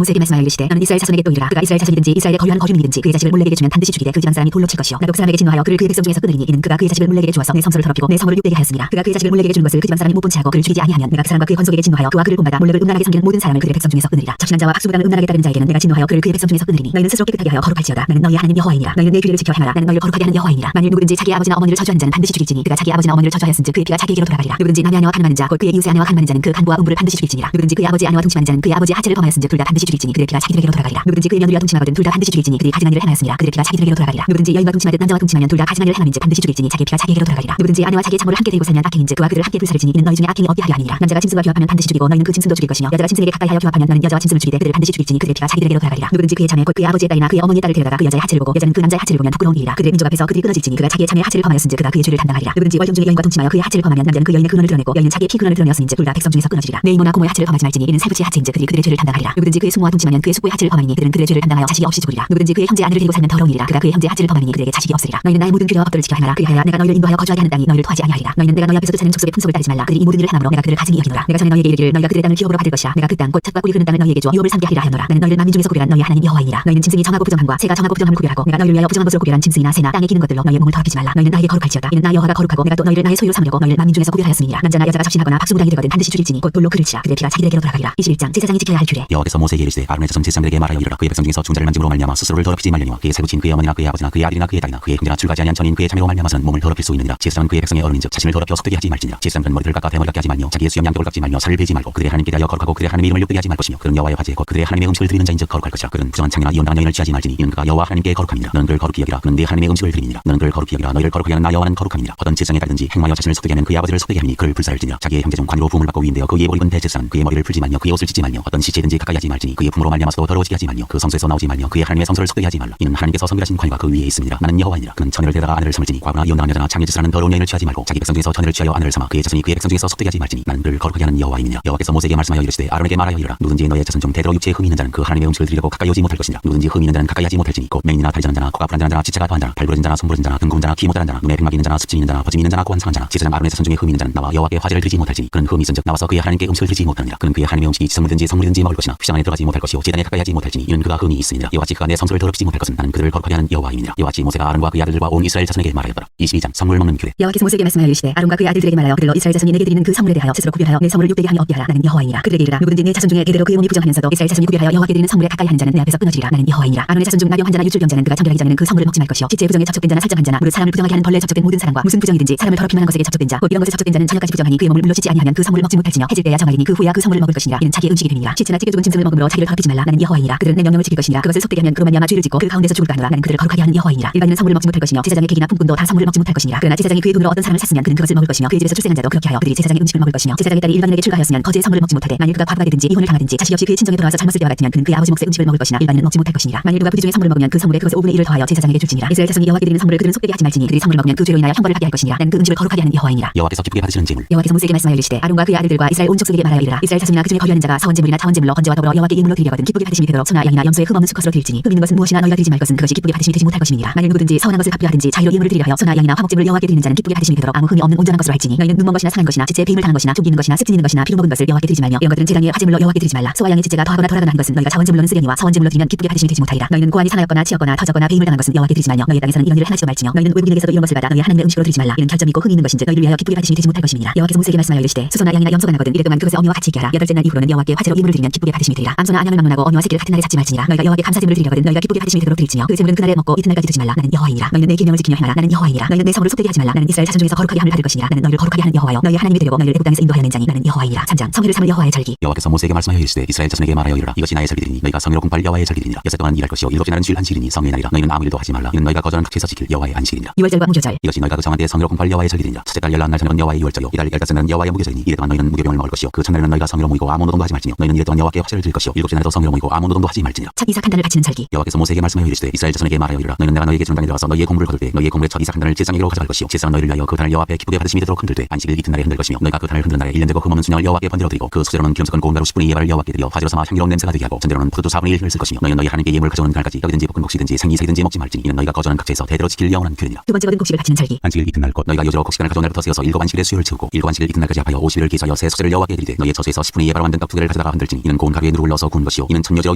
모세에게 말씀하여 이르시되 너는 이스라엘 자손에게 또 이르라. 그가 이스라엘 자손이든지 이스라엘에 거류하는 거류민이든지 그의 자식을 몰래에게 주면 반드시 죽이되 그 집안 사람이 돌로 칠 것이요 나도 그 사람에게 진노하여 그를 그의 백성 중에서 끊으리니 이는 그가 그의 자식을 몰래에게 주어서 내 성소를 더럽히고 내 성을 욕되게 하였습니다. 그가 그의 자식을 몰래에게 주는 것을 그 집안 사람이 못 본 채하고 그를 죽이지 아니하면 내가 그 사람과 그의 건속에게 진노하여 그와 그를 본받아 몰래를 음란하게 섬기는 모든 사람을 그의 백성 중에서 끊으리라. 적신한 자와 박수무당을 음란하게 따르는 자에게는 내가 진노하여 그를 그의 백성 중에서 끊으리니 너희는 스스로 깨끗하게 하여 거룩할지어다. 나는 너희 하나님 여호와이니라. 너희는 내 규례를 지켜 행하라. 나는 너희를 거룩하게 하는 여호와이니라. 만일 누구든지 자기 아버지나 어머니를 저주하는 자는 반드시 죽일지니 그가 자기 아버지나 어머니를 저주하였은즉 그의 피가 자기에게로 돌아가리라. 누구든지 남의 아내와 간음하는 자 곧 그의 이웃의 아내와 간음하는 자는 그 간부와 음부를 반드시 죽일지니라. 누구든지 그의 아버지 아내와 동침하는 자는 그의 아버지 하체를 범하였은즉 둘 다 반드시 죽일지니 그의 피가 자기들에게로 돌아가리라. 누구든지 그의 며느리와 동침하거든 둘 다 반드시 죽일지니 그들이 가증한 일을 행하였습니다. 그들의 피가 자기들에게로 돌아가리라. 누구든지 여인과 동침하듯 남자와 동침하면 둘 다 가증한 일을 행함인즉 반드시 죽일지니 자기의 피가 자기에게로 돌아가리라. 누구든지 아내와 자기의 장모를 함께 데리고 살면 악행인즉 그와 그를 함께 불살을지니 이는 너희 중에 악행이 없게 하려 함이니라. 남자가 짐승과 교합하면 반드시 죽이고 너희는 그 짐승도 죽일 것이며 여자가 짐승에게 가까이 하여 교합하면 너는 여자와 짐승을 죽이되 그들을 반드시 죽일지니 그들의 피가 자기들에게로 돌아가리라. 누구든지 그의 자매 곧 그의 아버지의 딸이나 그의 어머니의 딸을 데려다가 그 여자의 하체를 보고 여자는 그 남자의 하체를 보면 부끄러운 일이라. 그들의 민족 앞에서 그들이 끊어질지니 그가 자기의 자매의 하체를 범하였은즉 그가 그의 죄를 담당하리라. 누구든지 월경 중에 여인과 동침하여 그의 하체를 범하면 남자는 그 여인의 근원을 드러내고 여인은 자기의 피 근원을 드러내었음인즉 둘 다 백성 중에서 끊어지리라. 내 이모나 고모의 하체를 범하지 말지니 이는 살부치의 하체인즉 그들이 그들의 죄를 담당하리라. 누구든지 그의 숙모와 동침하면 그의 숙부의 하체를 범하니 그들은 그들의 죄를 담당하여 자식이 없이 죽으리라. 누구든지 그의 형제 아내를 데리고 살면 더러운 일이라. 그가 그의 형제의 하체를 범하니 그들에게 자식이 없으리라. 너희는 나의 모든 규례와 법도를 지켜 행하라. 그리하여 내가 너희를 인도하여 거주하게 하는 땅이 너희를 토하지 아니하리라. 너희는 내가 너희 앞에서 쫓아낸 족속의 풍속을 따르지 말라. 그들이 이 모든 일을 행함으로 내가 그들을 가증히 여기노라. 내가 전에 너희에게 이르기를 너희가 그들의 땅을 기업으로 받을 것이라. 내가 그 땅 곧 찻과 꿀이 흐르는 땅을 너희에게 주어 유업을 삼게 하리라 하였노라. 나는 너희를 만민 중에서 구별한 너희 하나님 여호와이니라. 너희는 짐승이 정하고 부정함과 새가 정하고 부정함을 구별하고 내가 너희를 위하여 부정한 것으로 구별한 짐승이나 새나 땅에 기는 것들로 너희의 몸을 더럽히지 말라. 너희는 나에게 거룩할지어다. 이는 나 여호와가 거룩하고 내가 또 너희를 나의 소유로 삼으려고 너희를 만민 중에서 구별하였음이니라. 남자나 여자가 적신하거나 박수무당이 되거든 반드시 죽일지니 곧 돌로 그를 치라. 그들의 피가 자기들에게로 돌아가리라. 21장 제사장이 지켜야 할 규례. 여호와께서 모세에게 이르시되 아론의 자손 제사장들에게 말하여 이르라. 그의 백성 중에서 중자를 만짐으로 말미암아 스스로를 더럽히지 말려니와 그의 살부친 그의 어머니나 그의 아버지나 그의 아들이나 그의 딸이나 그의 형제나 출가하지 아니한 전인 그의 자매로 말미암아서는 몸을 더럽힐 수 있느니라. 제사장은 그의 백성의 어른인즉 자신을 더럽혀 속되게 하지 말지니라. 제사장은 머리를 깎아 대머리 깎게 하지 말며 자기의 수염 양쪽을 깎지 말며 살을 베지 말고 그들의 하나님께 대하여 거룩하고 그들의 하나님의 이름을 욕되게 하지 말 것이며 그는 여호와의 화제 곧 그들의 하나님의 음식을 드리는 자인즉 거룩할 것이라. 그는 부정한 창이나 이혼당한 여인을 취하지 말지니 이는 그가 여호와 하나님께 거룩함이니라. 너는 그를 거룩히 여기라. 그는 네 하나님의 음식을 드리니라. 너는 그를 거룩히 여기라. 너희를 거룩하게 하는 나 여호와는 거룩함이니라. 어떤 제사장에 따르든지 행하여 자신을 속되게 하면 그의 아버지를 속되게 하니 그를 불살을지니라. 자기의 형제 중 관으로 부음을 받고 위임되어 그의 볼 입은 대제사장은 그의 머리를 풀지 말며 그의 옷을 찢지 말며 어떤 시체든지 가까이 하지 말지니 그의 품으로 말미암아서도 더러워지게 하지 말며 그 성소에서 나오지 말며 그의 하나님의 성소를 속되게 하지 말라. 이는 하나님께서 성결하신 관과 그 위에 있습니다. 나는 여호와이니라. 그는 처녀를 데다가 아내를 삼을지니 과부나 이혼당한 여자나 장애짓을 하는 더러운 여인을 취하지 말고 자기 백성 중에서 처녀를 취하여 아내를 삼아 그의 자손이 그의 백성 중에서 속되게 하지 말지니 나는 그를 거룩하게 하는 여호와이니라. 여호와께서 모세에게 말씀하여 이르시되 아론에게 말하여 이르라. 누구든지 너의 자손 중 대대로 육체에 흠이 있는 자는 그 하나님의 음식을 드리려고 가까이 오지 못할 것이니라. 누구든지 흠이 있는 자는 가까이 하지 못할지니 곧 맹인이나 다리 저는 자나 코가 불안전한 자나 지체가 더한 자나 발 부러진 자나 손 부러진 자나 등 굽은 자나 키 모자란 자나 눈에 백막이 있는 자나 습진이 있는 자나 버짐이 있는 자나 고한 상한 자나 제사장 아론의 자손 중에 흠이 있는 자는 나와 여호와께 화제를 드리지 못할지니 그는 흠이 있은즉 나와서 그의 하나님께 음식을 드리지 못하느니라. 그는 그의 하나님의 음식이 지성물든지 성물이든지 먹을 것이나 휘장 안에 들어가지 못할 것이요 제단에 가까이 하지 못할지니 이는 그가 흠이 있으니라. 이와 같이 그가 내 성소를 더럽히지 못할 것은 나는 그들을 거룩하게 하는 여호와임이니라. 이와 같이 모세가 아론과 그의 아들들과 온 이스라엘 자손에게 말하였더라. 22장 성물 먹는 규례. 여호와께서 모세에게 말씀하여 이르시되 아론과 그의 아들들에게 말하여 그들로 이스라엘 자손이 내게 드리는 그 성물에 대하여 스스로 구별하여 내 성물을 욕되게 하며 없게 하라. 나는 여호와이니라. 그들에게 이르라. 누구든지 내 자손 중에 대대로 그의 몸이 부정하면서도 이스라엘 자손이 구별하여 여호와께 드리는 성물에 가까이 하는 자는 내 앞에서 끊어지리라. 나는 여호와이니라. 아론의 자손 중 나병 환자나 유출병자는 그가 청결하기 전에는 그 성물을 먹지 말 것이요 지체의 부정에 접촉된 자나 살짝한 자나 무릇 사람을 부정하게 하는 벌레에 접촉된 모든 사람과 무슨 부정이든지 사람을 더럽힐 만한 것에게 접촉된 자 곧 이런 것에 접촉된 자는 저녁까지 부정하니 그의 몸을 물러치지 아니하면 그 성물을 먹지 못할지며 해질 때야 정하리니 그 후에야 그 성물을 먹을 것이니라. 이는 자기의 음식이 됨이니라. 지체나 찌개 죽은 짐승을 먹음으로 자기를 더럽히지 말라. 나는 여호와이니라. 그들은 내 명령을 지킬 것이니라. 그것을 속되게 하면 그로 말미암아 죄를 짓고 그 가운데서 죽을까 하노라. 나는 그들을 거룩하게 하는 여호와이니라. 일반인은 성물을 먹지 못할 것이며 제사장의 객이나 품꾼도 다 성물을 먹지 못할 것이니라. 그러나 제사장이 그의 돈으로 어떤 사람을 샀으면 그는 그것을 먹을 것이며 그의 집에서 출생한 자도 그렇게 하여 그들이 제사장의 음식을 먹을 것이며 제사장의 딸이 일반인에게 출가하였으면 거제의 성물을 먹지 못하되 만일 그가 과부가 되든지 이혼을 당하든지 자식이 없이 그의 친정에 돌아와서 젊었을 때와 같으면 그는 그의 아버지 몫의 음식을 먹을 것이나 일반인은 먹지 못할 것이니라. 만일 누가 부지 중에 성물을 먹으면 그 성물에 그것의 5분의 1을 더하여 제사장에게 줄지니라. 이스라엘 자손이 여호와께 드리는 성물을 그들은 속되게 하지 말지니 그들이 성물을 먹으면 그 죄로 인하여 형벌을 받게 할 것이니라. 나는 그 음식을 거룩하게 하는 여호와이니라. 여호와께서 기쁘게 받으시는 제물. 여호와께서 모세에게 말씀하여 이르시되 아론과 그의 아들들과 이스라엘 온 족속에게 말하여 이르라. 이스라엘 자손이나 그중에 거류하는 자가 사원제물이나 자원제물로 건져와 더불어 여호와께 예물로 드리려거든 기쁘게 받으심이 되도록 소나 양이나 염소의 흠 없는 수컷으로 드릴지니 흠 있는 것은 무엇이나 너희가 드리지 말 것은 그것이 기쁘게 받으심이 되지 못할 것임이니라. 만일 누구든지 서운한 것을 갚으려 하든지 자기로 예물을 드리려 하여 소나 양이나 화목제물을 여호와께 드리는 자는 기쁘게 받으심이 되도록 아무 흠이 없는 온전한 것으로 할지니 너희는 눈먼 것이나 상한 것이나 지체에 배임을 당한 것이나 족이 있는 것이나 습진 있는 것이나 피로 먹은 것을 여호와께 드리지 말며 이런 것들은 제단위의 화제물로 여호와께 드리지 말라. 소와 양의 지체가 더하거나 덜하거나 한 것은 너희가 자원제물로는 쓰려니와 서원제물로 드리면 기쁘게 받으심이 되지 못하리라. 너희는 고안이 상하였거나 치였거나 터졌거나 배임을 당한 것은 여호와께 드리지 말며 너희 땅에서는 이런 일을 행하지도 말지며 너희는 외국인에게서도 이런 것을 받아 너희 하나님의 음식으로 드리지 말라. 이는 결점이 있고 흠이 있는 것인즉 너희를 위하여 기쁘게 받으심이 되지 못할 것임이니라. 여호와께서 모세에게 말씀하여 이르시되 수소나 양이나 염소가 나거든 이래 동안 그것의 어미와 같이 있게 하라. 여덟째 날 이후로는 여호와께 화제로 예물을 드리면 기쁘게 받으심이 되리라. 암소나 안양을 막론하고 어미와 새끼를 같은 날에 잡지 말지니라. 너희가 여호와께 감사제물을 드리려거든 너희가 기쁘게 받으심이 되도록 드릴지며 그 제물은 그날에 먹고 이튿날까지 두지 말라. 나는 여호와이니라. 너희는 내 계명을 지키며 행하라. 나는 여호와이니라. 너희는 내 성물을 속되게 하지 말라. 나는 이스라엘 자손 중에서 거룩하게 함을 받을 것이니라. 나는 너희를 거룩하게 하는 여호와여 너희 하나님이 되려고 너희를 애국 땅에서 인도하여 낸 자니 나는 여호와이니라. 3장 성회를 삼을 여호와의 절기. 여호와께서 모세에게 말씀하여 이르시되 이스라엘 자손에게 말하여 이르라. 이것이 나의 절기들이니 너희가 성회로 공포할 여호와의 절기들이니라. 여섯 동안 일할 것이요 일곱째 날은 주일 안식일이니 성의 날이라. 너희는 아무 일도 하지 말라. 이는 너희가 거절한 각처에서 지킬 여호와의 안식일이니라. 유월절과 무교절. 이것이 너희가 그 정한 때에 성회로 공포할 여호와의 절기들이니라. 첫째 달 열한 날 저녁은 여호와의 유월절이요 이달 열다섯 날은 여호와의 무교절이니 이래 동안 너희는 무교병을 먹을 것이요 그 첫날에는 너희가 성회로 모이고 아무 노동도 하지 말지니요 너희는 이래 동안 여호와께 화제를 드릴 것이요 일곱째 날에도 성회로 모이고 아무 노동도 하지 말지니라. 첫 이삭 한 단을 바치는 절기. 여호와께서 모세에게 말씀하여 이르시되 이스라엘 자손에게 말하여 이르라. 너희는 내가 너희에게 주는 땅에 들어가서 너희의 공물을 거둘 때 너희의 공물의 첫 이삭 한 단을 제사장에게로 가져갈 것이요 제사장은 너희를 위하여 그 단을 여호와 앞에 기쁘게 받으심이 되도록 흔들 때 안식일 이튿날에 흔들 것이며 너희가 그 단을 흔드는 날에 1년 되고 흠없는 순양을 여호와께 번제로 드리고 그 수제로는 기름섞은 고운 가루 10분의 2의 발을 여호와께 드려 화제로 삼아 향기로운 냄새가 되게 하고 전제로는 포도주 4분의 1을 쓸 것이며 너희는 너희 하나님께 예물 가져오는 날까지 떡이든지 볶은 곡식이든지 생이새이든지 먹지 말지니 이는 너희가 거저하는 각처에서 대대로 지킬 영원한 규례니라. 두 번째 거든 곡식을 바치는 절기. 안식일 이튿날 곧 너희가 요절로 곡식간을 가져온 날부터 세어서 일곱 안식일의 수요를 채우고 일곱 안식일 이튿날까지 합하여 50일을 계수하여 새 속죄를 여호와께 드리되 너희의 저수에서 10분의 2의 바로 만든 떡 2개를 가져다가 흔들지니 이는 고운 가루에 누룩을 넣어서 구운 것이요 이는 천여제로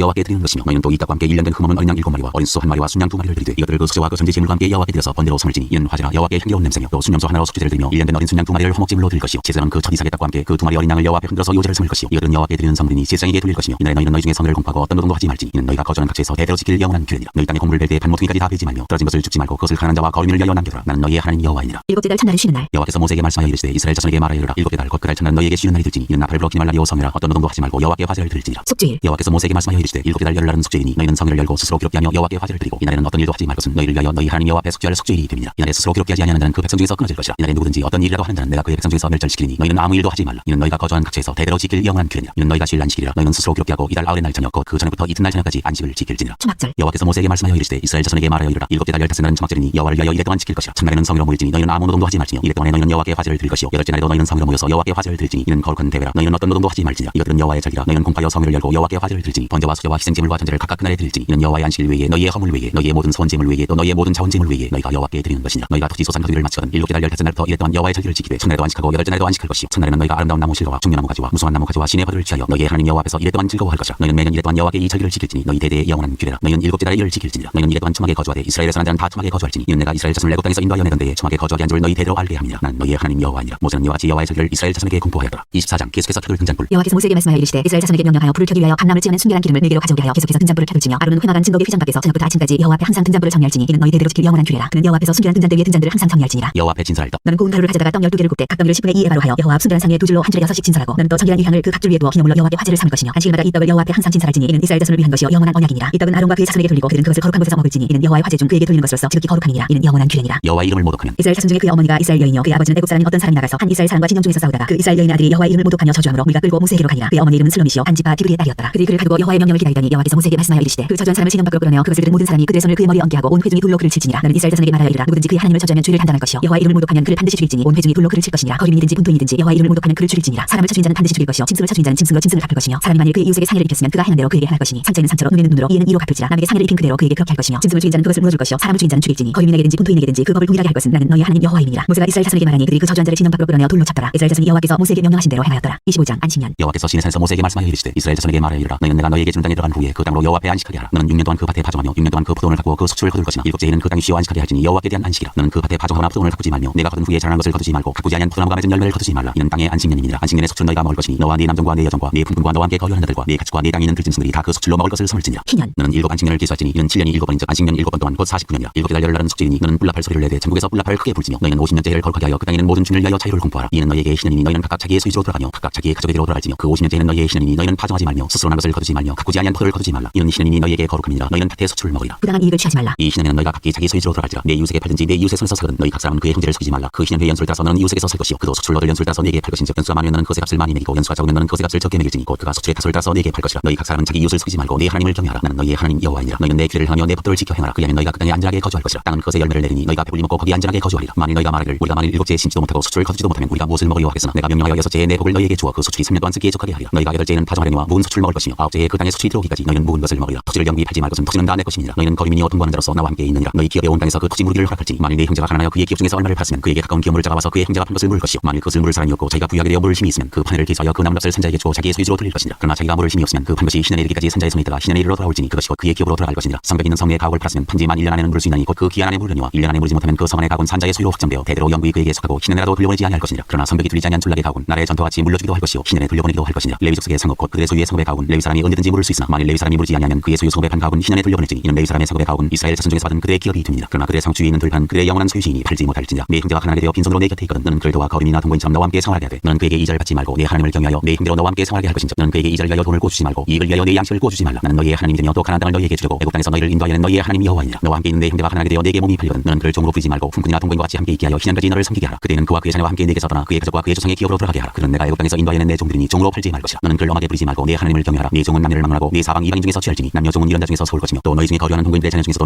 여호와께 드리는 것이며 너희는 또 이 떡과 함께 1년 된 흠없는 어린 양 7마리와 어린 수 1마리와 순양 2마리를 드리되 이것들을 그 속죄와 그 전제 제물과 함께 여호와께 드려서 번제로 섬을지니 이는 화제라 여호와께 향기로운 냄새며 또 순염소 하나로 속죄제를 드리며 1년 된 어린 순양 2마리를 화목제물로 드릴 것이요 제사장은 그 첫 이삭의 떡과 함께 그 2마리 어린 양을 여호와 앞에 흔들어서 요제를 섬을 것이요 이것은 여호와께 드리는 성물이니 제사장에게 돌릴 것이며 이날에 너희는 너희 중에 성을 공포하고 어떤 노동도 하지 말지 이는 너희가 거저하는 각처에서 대대로 지킬 영원한 규례니라. 너희 땅에 곡물을 벨 때에 반모퉁이까지 다 베지 말며 떨어진 것을 죽지 말고 그것을 가난한 자와 거류민을 위하여 남겨두라. 나는 너희의 하나님 여호와이니라. 일곱째 달 첫날은 쉬는 날. 여호와께서 모세에게 말씀하여 이르시되 이스라엘 자손에게 말하여 이르라. 일곱째 달 곧 그 달 첫날 너희에게 쉬는 날이 들지니 이는 나팔을 불어 기말라 여호 성이라. 어떤 노동도 하지 말고 여호와께 화제를 드릴지니라. 속죄일. 여호와께서 모세에게 말씀하여 이르시되 일곱째 달 열흘날은 속죄이니 너희는 성회를 열고 스스로 기록게 하며 여호와께 화제를 드리고 이날에는 어떤 일도 하지 말 것은 너희를 위하여 너희 하나님 여호와 앞에 속죄할 속죄일이 됨이니라. 이날에 스스로 기록게 하지 아니하는 자는 그 백성 중에서 끊어질 것이라. 이날에 누구든지 어떤 일이라도 하는 자는 내가 그의 백성 중에서 멸절시키리니 너희는 아무 일도 하지 말라. 이는 너희가 거저한 각처에서 대대로 지킬 영원한 규례니라. 이는 너희가 쉴 안식일이라. 너희는 스스로 기록게 하고 이달 아홉의 날 저녁 곧 그 전에부터 이튿날 저녁까지 안식을 지킬지니라. 초막절. 여호와께서 모세에게 말씀하여 이르시되 이스라엘 자손에게 말하여 이르라. 일곱째 달 15날은 초막절이니 여호와를 위하여 이래 동안 지킬 것이라. 첫날에는 성으로 모일지니 너희는 아무 노동도 하지 말지니 이래 동안에 너희는 여호와께 화제를 드릴 것이요 여덟째 날에도 너희는 성으로 모여서 여호와께 화제를 드릴지니 이는 거룩한 대회라. 너희는 어떤 노동도 하지 말지니라. 이것들은 여호와의 절기라. 너희는 공파여 성회를 열고 여호와께 화제를 드릴지니 번제와 수제와 희생제물과 전제를 각각 그날에 드릴지니 이는 여호와의 안식일 외에 너희의 허물 외에 너희의 모든 소원제물 외에 또 너희의 모든 자원제물 외에 너희가 여호와께 드리는 것이니라. 너희가 토지 소산 토지를 마치거든 일곱째 달 15날부터 이래 동안 여호와의 절기를 지키되 첫날에도 안식하고 여덟째 날에도 안식할 것이요 첫날에는 너희가 아름다운 나무 실과와 중요나무 가지와 무성한 나무 가지와 시내 버들을 취하여 너희의 하나님 여호와 앞에서 이래 동안 즐거워할 것이라. 너희는 매년 이래 동안 여호와께 이 절기를 지킬지니 너희 대대의 영원한 규례라. 너희는 일곱째 달에 이를 지킬지니라. 너희는 이래 동안 초막에 거주하되 이스라엘에서 난 자는 다 초막에 거주할지니 이는 내가 이스라엘 자손을 애굽 땅에서 인도하여 내던 데에 초막에 거주하게 한 줄을 너희 대대로 알게 함이니라. 나는 너희의 하나님 여호와이니라. 모세는 이와 같이 여호와의 절기를 이스라엘 자손에게 공포하였더라. 24장 계속해서 켜둘 등잔불. 여호와께서 모세에게 말씀하여 이르시되 이스라엘 자손에게 명령하여 불을 켜기 위하여 감람을 찌우는 순결한 기름을 4개로 가져오게 하여 계속해서 등잔불을 켜둘지며 아론은 회막안 증거기 휘장 밖에서 저녁부터 아침까지 여호와 앞에 항상 등잔불을 정리할지니 이는 너희 대대로 지킬 영원한 규례라. 그는 여호와 앞에서 순결한 등잔대 위에 등잔들을 항상 정리할지니라. 여호와 앞에 진설할 떡. 너는 고운 가루를 가져다가 떡 12개를 굽되 각 떡류를 10분의 2에 바로 하여 여호와 앞 순결한 상에 두 줄로 한 줄에 6씩 진설하고 너는 또 정결한 유향을 그 각 줄 위에 두어 기념물로 여호와께 화제를 삼을 것이며 안식일마다 이 떡을 여호와 앞에 항상 진설할지니 이는 이스라엘 자손을 위한 것이요 영원한 언약이니라. 이 떡은 아론과 그의 자손에게 돌리고 그들은 그것을 거룩한 곳에서 먹을지니 이는 여호와의 화제 중 그에게 돌리는 것으로서 지극히 거룩하니라. 이는 영원한 규례니라. 여호와의 이름을 모독하면 이스라엘 자손 중에 그의 어머니가 이스라엘 여인이요 그의 아버지는 애굽 사람인 어떤 사람이 나가서 한 이스라엘 사람과 진영 중에서 싸우다가 그 이스라엘 여인 아들이 여호와의 이름을 모독하며 저주함으로 무리가 끌고 모세에게로 가니라. 그의 어머니 이름은 슬로미시요 안지파 디브리의 딸이었더라. 그들이 그를 가두고 여호와의 명령을 기다리더니 여호와께서 모세에게 말씀하여 이르시되 그 저주한 사람을 진영 밖으로 끌어내어 그것을 들은 모든 사람이 그들의 손을 그의 머리에 얹게 하고 온 회중이 돌로 그를 칠지니라. 너는 이스라엘 자손에게 말하여 이르라. 누구든지 그의 하나님을 저주하면 죄를 단단할 것이요 여호와의 이름을 모독하면 그를 반드시 죽일지니 온 회중이 돌로 그를 칠 것이니라. 거류민이든지 분토인이든지 여호와의 이름을 모독하면 그를 죽일지니라. 사람을 쳐죽인 자는 반드시 죽일 것이요 짐승을 쳐죽인 자는 짐승으로 짐승을 갚을 것이며 사람이 만일 그의 이웃에게 상해를 입혔으면 그가 행한 대로 그에게 행할 것이니 상처에는 상처로 눈에는 눈으로 이에는 이로 갚을지라. 남에게 상해를 입힌 그대로 그에게 그렇게 할 것이며 짐승을 죽인 자는 그것을 물어줄 것이요 사람을 죽인 자는 죽일지니 거류민에게든지 분토인에게든지 그 법을 동일하게 할 것은 나는 너희 하나님 여호와이니라. 모세가 이스라엘 자손에게 말하니 그들이 그 저주한 자를 진영 밖으로 끌어내어 돌로 쳤더라. 이스라엘 자손이 여호와께서 모세에게 명령하신 대로 행하였더라. 25장 안식년. 여호와께서 시내산에서 모세에게 말씀하여 이르시되 이스라엘 자손에게 말하여 이르라. 너희는 내가 너희에게 주는 땅에 들어간 후에 그 땅으로 여호와 앞에 안식하게 하라. 너는 6년 동안 그 밭에 파종하며 6년 동안 그 포도원을 가꾸어 그 속초를 거둘 것이나 일곱째에는 그 땅이 쉬어 안식하게 할지니 여호와께 대한 안식이라. 너는 그 밭에 파종하거나 포도원을 가꾸지 말며 내가 거둔 후에 자라난 것을 거두지 말고 가꾸지 아니한 포도나무가 맺은 열매를 거두지 말라. 이는 땅의 안식년이니라. 안식년의 속초는 너희가 먹을 것이니 너와 네 남종과 네 여종과 네 품꾼과 너와 함께 거류하는 자들과 네 가축과 네 땅에 있는 들짐승들이 다 그 속출로 먹을 것을 섬을지니라. 희년. 너는 일곱 안식년을 기수할지니 이는 7년이 7번인즉 안식년 7번 동안 곧 49년이라. 일곱째 달 열흘날은 속죄이니 너는 뿔라팔 소리를 내되 전국에서 뿔라팔을 크게 불지며 너희는 50년째 해를 거룩하게 하여 그 땅에 있는 모든 주민을 위하여 자유를 공포하라. 이는 너희에게 신년이니 너희는 각각 자기의 소유지로 돌아가며 각각 자기의 가족에게로 돌아갈지며 그 50년째에는 너희의 신년이니 너희는 파종하지 말며 스스로 난 것을 거두지 말며 가꾸지 아니한 포도를 거두지 말라. 이는 신년이니 너희에게 거룩함이니라. 너희는 밭의 소출을 먹으리라. 부당한 이익을 취하지 말라. 이 신년에는 너희가 각기 자기 소유지로 돌아갈지라. 내 이웃에게 팔든지 내 이웃의 손에서 사거든 너희 각 사람은 그의 형제를 속이지 말라. 그 신년의 연수를 따라서 너는 이웃에게서 살 것이요 그도 소출로 얻을 연수를 따라서 네게 팔 것인즉 연수가 많으면 너는 그것의 값을 많이 매기고 연수가 적으면 너는 그것의 값을 적게 매길지니 곧 그가 소출의 타소를 따라서 네게 팔 것이라. 너희 각 사람은 자기 이웃을 속이지 말고 내 하나님을 경외하라. 나는 너희의 하나님 여호와이니라. 너희는 내 규례를 행하며 내 법도를 지켜 행하라. 그리하면 너희가 그 땅에 안전하게 거주할 것이라. 땅은 그것의 열매를 내리니 너희가 배불리 먹고 거기 안전하게 거주하리라. 만일 너희가 말하기를 우리가 만일 일곱째에 심지도 못하고 소출을 거두지도 못하면 우리가 무엇을 먹으리요 하겠으나 내가 명령하여 여섯째에 내 복을 너희에게 주어 그 소출이 3년 동안 쓰기에 족하게 하리라. 너희가 여덟째에는 파종하려니와 묵은 소출을 먹을 것이며 아홉째에 그 땅에 소출이 들어오기까지 너희는 묵은 것을 먹으리라. 토지를 영구히 팔지 말 것은 토지는 다 내 것이니라. 너희는 거류민이요 통과하는 자로서 나와 함께 있느니라. 너희 기업에 온 땅에서 그 토지 무르기를 허락할지니 만일 내 형제가 가난하여 그의 기업 중에서 얼마를 팔았으면 그에게 가까운 기업 물자가 와서 그의 형제가 판 것을 물을 것이요 만일 그것을 물을 사람이 없고 자기가 부유하게 되어 물을 힘이 있으면 그 판회를 계수하여 그 남은 값을 산자에게 주어 자기의 소유지로 돌릴 것이니라. 그러나 자기가 물을 힘이 없으면 그 판 것이 신년에 이르기까지 산자의 손에 있다가 신년에 이르러 돌아올지니 그것이 곧 그의 기업으로 돌아갈 것이니라. 성벽 있는 성에 가옥을 팔았으면 판지 만 1년 안에는 물을 수 있나니 곧 그 기한 안에 물으니와 1년 안에 물지 못하면 그 성 안에 가옥은 산자의 소유로 확정되어 대대로 영구히 그에게 속하고 신년에라도 돌려보내지 아니할 것이니라. 그러나 성벽이 둘리지 아니한 졸라게 가옥은 나라의 전토같이 물려주기도 할 것이요 신년에 돌려보내기도 할 것이니라. 레위 족속의 성읍 곧 그들의 소유의 성읍의 가옥은 레위 사람이 언제든지 물을 수 있으나 만일 레위 사람이 물지 아니하면 그의 소유 성읍의 판 가옥은 신년에 돌려보낼지니 이는 레위 사람의 성읍의 가옥은 이스라엘 자손 중에서 받은 그들의 기업이 됩니다. 그러나 그들의 성주에 있는 들판 그들의 영원한 소유시이니 팔지 못할지니라. 내 형제가 가난하게 되어 빈손으로 내 곁에 있거든 너는 그를 도와 거류민이나 동거인처럼 너와 함께 생활하게 하되 너는 그에게 이자를 받지 말고 내 하나님을 경외하여 내 힘대로 너와 함께 생활하게 할 것인즉 너는 그에게 이자를 위하여 돈을 꿔주지 말고 이익을 위하여 내 양식을 꿔주지 말라. 나는 너희의 하나님이 되며 또 가나안 땅을 너희에게 주려고 애굽 땅에서 너희를 인도하여는 너희의 하나님 여호와이니라. 너와 함께 있는 내 형제가 가난하게 되어 내게 몸이 팔리거든 너는 그를 종으로 부리지 말고 품꾼이나 동거인과 같이 함께 있게 하여 희년까지 너를 섬기게 하라. 그대는 그와 그의 자녀와 함께 내게서 떠나 그의 가족과 그의 조상의 기업으로 돌아가게 하라. 그는 내가 애굽 땅에서 인도하여는 내 종들이니 종으로 팔지 말 것이라. 너는 그를 엄하게 부리지 말고 내 하나님을 경외하라. 네 종은 남녀를 막론하고 네 사방 이방인 중에서 취할지니 남녀 종은 이런 자 중에서 서올 것이며 또 너희 중에 거류하는 동거인들의 자녀 중에서도